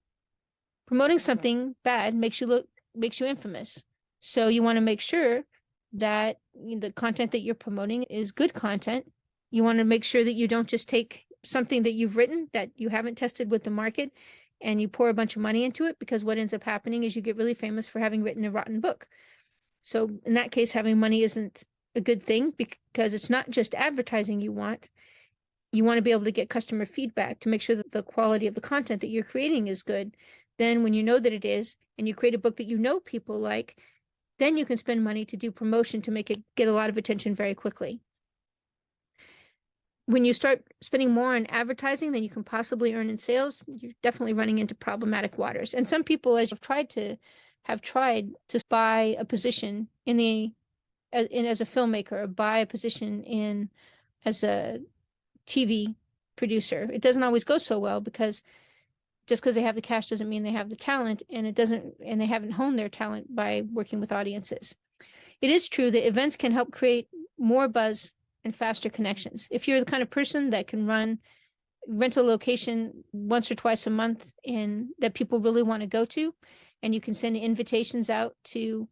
promoting something bad makes you infamous. So you want to make sure that the content that you're promoting is good content. You want to make sure that you don't just take something that you've written that you haven't tested with the market and you pour a bunch of money into it, because what ends up happening is you get really famous for having written a rotten book. So in that case, having money isn't a good thing, because it's not just advertising you want you want to be able to get customer feedback to make sure that the quality of the content that you're creating is good. Then when you know that it is, and you create a book that you know people like, then you can spend money to do promotion to make it get a lot of attention very quickly. When you start spending more on advertising than you can possibly earn in sales, you're definitely running into problematic waters. And some people, as have tried to buy a position as a filmmaker, or buy a position in as a TV producer. It doesn't always go so well, because just because they have the cash doesn't mean they have the talent, and they haven't honed their talent by working with audiences. It is true that events can help create more buzz and faster connections. If you're the kind of person that can rent a location once or twice a month and that people really want to go to, and you can send invitations out to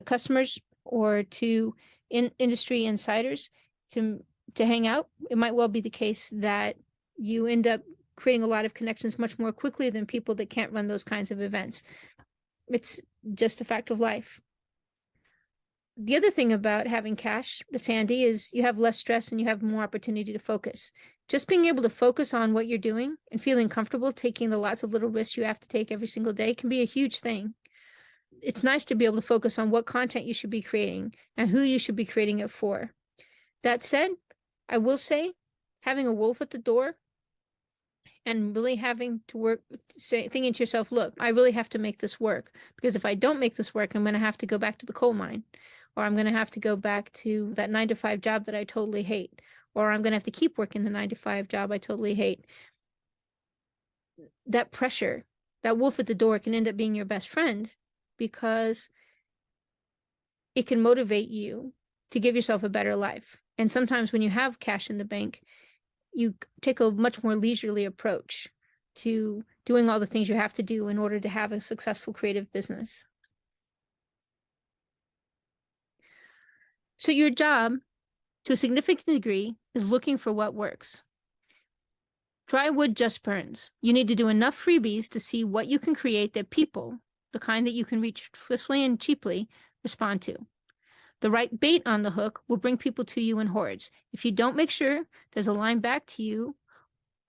customers or to industry insiders to hang out, it might well be the case that you end up creating a lot of connections much more quickly than people that can't run those kinds of events. It's just a fact of life. The other thing about having cash that's handy is you have less stress and you have more opportunity to focus. Just being able to focus on what you're doing and feeling comfortable taking the lots of little risks you have to take every single day can be a huge thing. It's nice to be able to focus on what content you should be creating and who you should be creating it for. That said, I will say, having a wolf at the door and really having to thinking to yourself, look, I really have to make this work, because if I don't make this work, I'm going to have to go back to the coal mine, or I'm going to have to go back to that 9-to-5 job that I totally hate, or I'm going to have to keep working the 9-to-5 job I totally hate. That pressure, that wolf at the door, can end up being your best friend, because it can motivate you to give yourself a better life. And sometimes when you have cash in the bank, you take a much more leisurely approach to doing all the things you have to do in order to have a successful creative business. So your job, to a significant degree, is looking for what works. Dry wood just burns. You need to do enough freebies to see what you can create that people, the kind that you can reach swiftly and cheaply, respond to. The right bait on the hook will bring people to you in hordes. If you don't make sure there's a line back to you,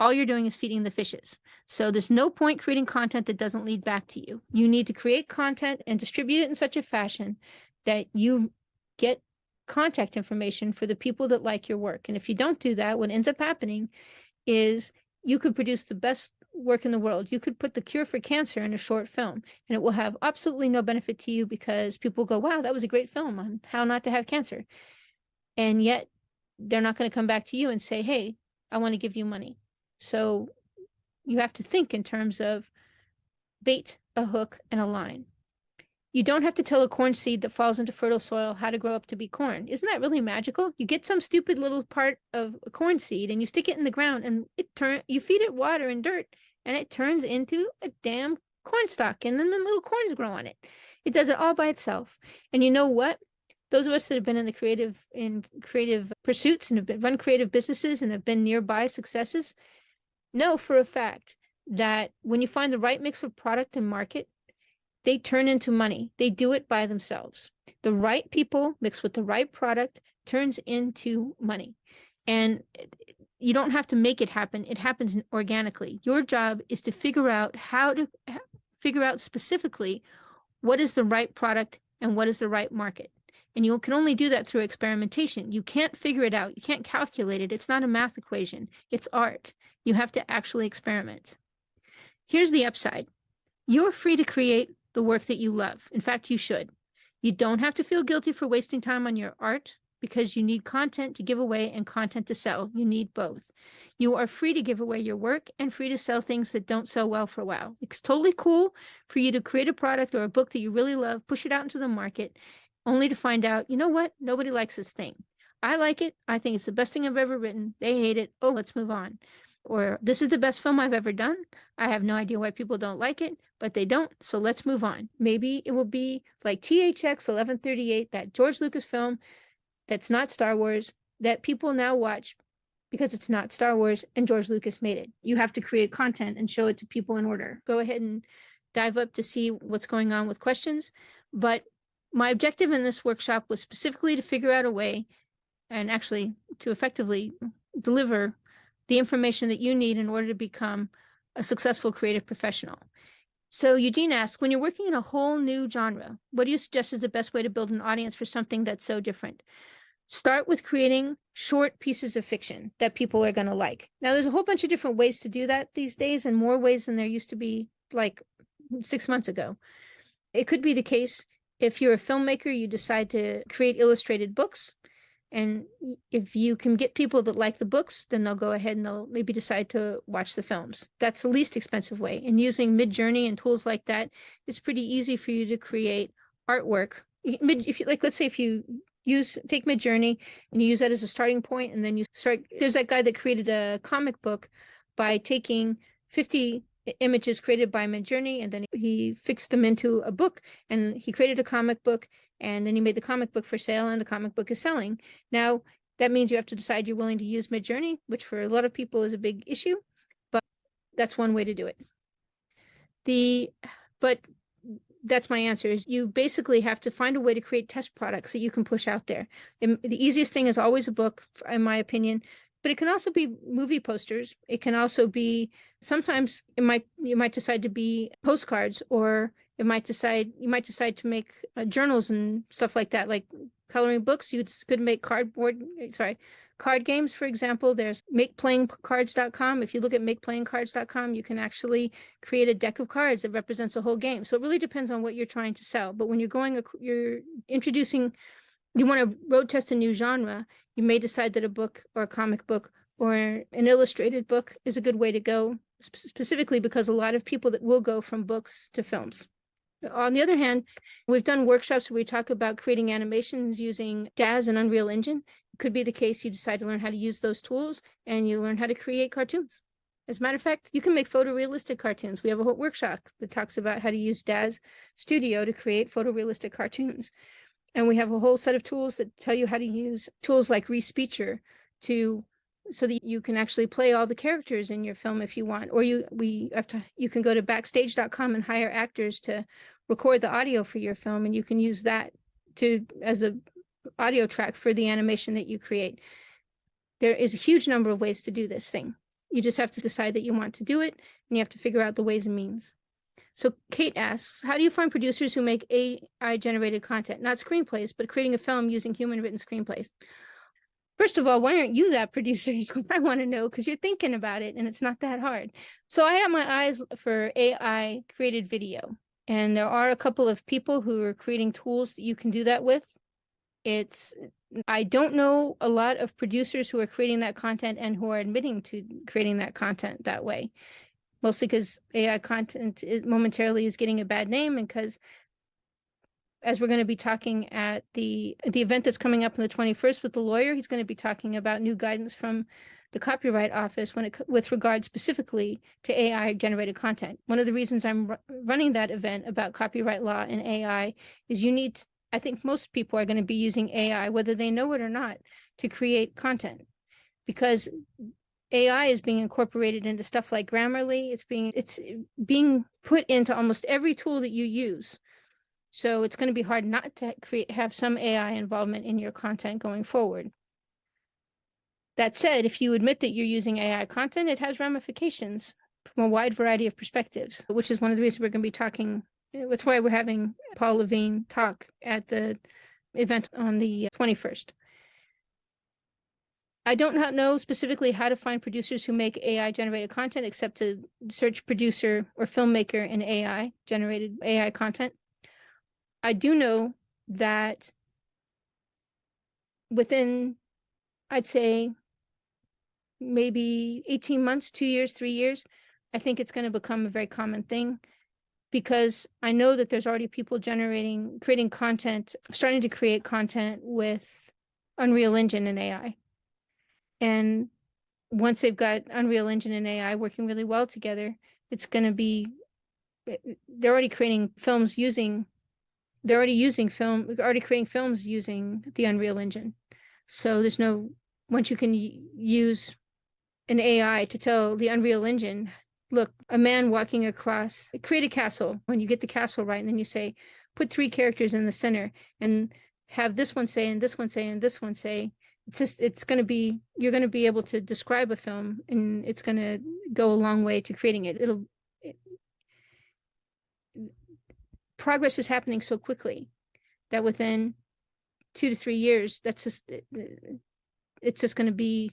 all you're doing is feeding the fishes. So there's no point creating content that doesn't lead back to you. You need to create content and distribute it in such a fashion that you get contact information for the people that like your work. And if you don't do that, what ends up happening is you could produce the best work in the world. You could put the cure for cancer in a short film, and it will have absolutely no benefit to you, because people go, wow, that was a great film on how not to have cancer. And yet they're not going to come back to you and say, hey, I want to give you money. So you have to think in terms of bait, a hook, and a line. You don't have to tell a corn seed that falls into fertile soil how to grow up to be corn. Isn't that really magical? You get some stupid little part of a corn seed and you stick it in the ground, and you feed it water and dirt, and it turns into a damn corn stalk, and then the little corns grow on it. It does it all by itself. And you know what? Those of us that have been in creative pursuits and have run creative businesses and have been nearby successes know for a fact that when you find the right mix of product and market, they turn into money. They do it by themselves. The right people mixed with the right product turns into money. And you don't have to make it happen. It happens organically. Your job is to figure out specifically what is the right product and what is the right market. And you can only do that through experimentation. You can't figure it out. You can't calculate it. It's not a math equation. It's art. You have to actually experiment. Here's the upside. You're free to create the work that you love. In fact, you should. You don't have to feel guilty for wasting time on your art, because you need content to give away and content to sell. You need both. You are free to give away your work and free to sell things that don't sell well for a while. It's totally cool for you to create a product or a book that you really love, push it out into the market, only to find out, you know what? Nobody likes this thing. I like it. I think it's the best thing I've ever written. They hate it. Oh, let's move on. Or this is the best film I've ever done. I have no idea why people don't like it, but they don't, so let's move on. Maybe it will be like THX 1138, that George Lucas film that's not Star Wars, that people now watch because it's not Star Wars and George Lucas made it. You have to create content and show it to people in order. Go ahead and dive up to see what's going on with questions. But my objective in this workshop was specifically to figure out a way, and actually to effectively deliver the information that you need in order to become a successful creative professional. So Eugene asks, when you're working in a whole new genre, what do you suggest is the best way to build an audience for something that's so different? Start with creating short pieces of fiction that people are going to like. Now, there's a whole bunch of different ways to do that these days, and more ways than there used to be like 6 months ago. It could be the case if you're a filmmaker, you decide to create illustrated books. And if you can get people that like the books, then they'll go ahead and they'll maybe decide to watch the films. That's the least expensive way. And using Midjourney and tools like that, it's pretty easy for you to create artwork. If you like, let's say if you take Midjourney and you use that as a starting point, and then you start. There's that guy that created a comic book by taking 50 images created by Midjourney, and then he fixed them into a book, and he created a comic book, and then he made the comic book for sale, and the comic book is selling. Now, that means you have to decide you're willing to use Midjourney, which for a lot of people is a big issue, but that's one way to do it. But that's my answer, is you basically have to find a way to create test products that you can push out there. And the easiest thing is always a book, in my opinion, but it can also be movie posters. It can also be, sometimes you might decide to be postcards, or you might decide to make journals and stuff like that, like coloring books. You could make card games, for example. There's makeplayingcards.com. If you look at makeplayingcards.com, you can actually create a deck of cards that represents a whole game. So it really depends on what you're trying to sell. But when you're introducing, you want to road test a new genre, you may decide that a book or a comic book or an illustrated book is a good way to go, specifically because a lot of people that will go from books to films. On the other hand, we've done workshops where we talk about creating animations using DAZ and Unreal Engine. It could be the case you decide to learn how to use those tools and you learn how to create cartoons. As a matter of fact, you can make photorealistic cartoons. We have a whole workshop that talks about how to use DAZ Studio to create photorealistic cartoons. And we have a whole set of tools that tell you how to use tools like Respeecher so that you can actually play all the characters in your film if you want. Or you can go to backstage.com and hire actors to record the audio for your film, and you can use that as the audio track for the animation that you create. There is a huge number of ways to do this thing. You just have to decide that you want to do it, and you have to figure out the ways and means. So Kate asks, how do you find producers who make AI-generated content, not screenplays, but creating a film using human-written screenplays? First of all, why aren't you that producer? Is what I want to know, because you're thinking about it, and it's not that hard. So I have my eyes for AI-created video, and there are a couple of people who are creating tools that you can do that with. I don't know a lot of producers who are creating that content and who are admitting to creating that content that way. Mostly because AI content momentarily is getting a bad name, and because, as we're going to be talking at the event that's coming up on the 21st with the lawyer, he's going to be talking about new guidance from the Copyright Office with regard specifically to AI generated content. One of the reasons I'm running that event about copyright law and AI is I think most people are going to be using AI, whether they know it or not, to create content, because AI is being incorporated into stuff like Grammarly. It's being put into almost every tool that you use. So it's going to be hard not to have some AI involvement in your content going forward. That said, if you admit that you're using AI content, it has ramifications from a wide variety of perspectives, which is one of the reasons we're going to be talking. That's why we're having Paul Levine talk at the event on the 21st. I don't know specifically how to find producers who make AI-generated content, except to search producer or filmmaker in AI-generated AI content. I do know that within, I'd say, maybe 18 months, 2 years, 3 years, I think it's going to become a very common thing, because I know that there's already people creating content, starting to create content with Unreal Engine and AI. And once they've got Unreal Engine and AI working really well together, they're already creating films using the Unreal Engine. So once you can use an AI to tell the Unreal Engine, look, a man walking across, create a castle. When you get the castle right, and then you say, put 3 characters in the center and have this one say, and this one say, and this one say, it's going to be, you're going to be able to describe a film, and it's going to go a long way to creating it. Progress is happening so quickly that within 2 to 3 years, it's just going to be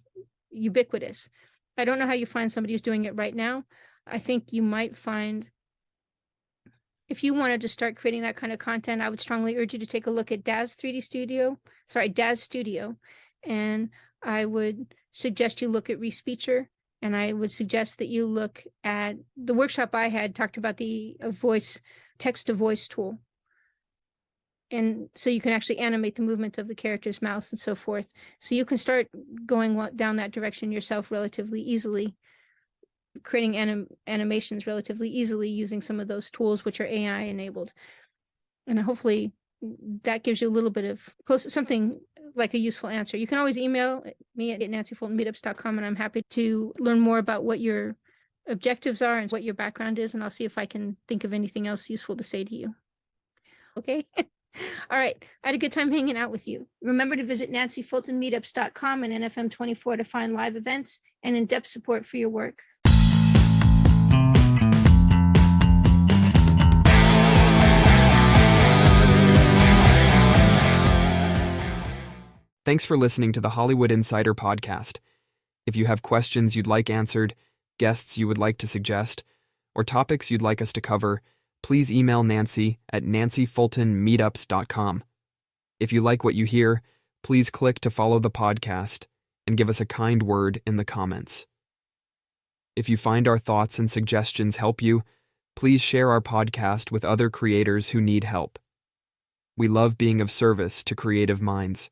ubiquitous. I don't know how you find somebody who's doing it right now. I think you might find, if you wanted to start creating that kind of content, I would strongly urge you to take a look at Daz Studio. And I would suggest you look at Respeecher. And I would suggest that you look at the workshop I had, talked about the text-to-voice tool. And so you can actually animate the movement of the character's mouths and so forth. So you can start going down that direction yourself relatively easily, creating animations relatively easily using some of those tools, which are AI enabled. And hopefully that gives you a little bit of something like a useful answer. You can always email me at nancyfultonmeetups.com, and I'm happy to learn more about what your objectives are and what your background is, and I'll see if I can think of anything else useful to say to you. Okay? All right. I had a good time hanging out with you. Remember to visit nancyfultonmeetups.com and NFM24 to find live events and in-depth support for your work. Thanks for listening to the Hollywood Insider podcast. If you have questions you'd like answered, guests you would like to suggest, or topics you'd like us to cover, please email Nancy at nancyfultonmeetups.com. If you like what you hear, please click to follow the podcast and give us a kind word in the comments. If you find our thoughts and suggestions help you, please share our podcast with other creators who need help. We love being of service to creative minds.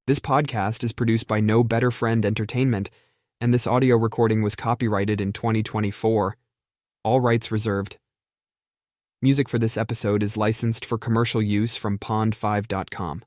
This podcast is produced by No Better Friend Entertainment, and this audio recording was copyrighted in 2024. All rights reserved. Music for this episode is licensed for commercial use from pond5.com.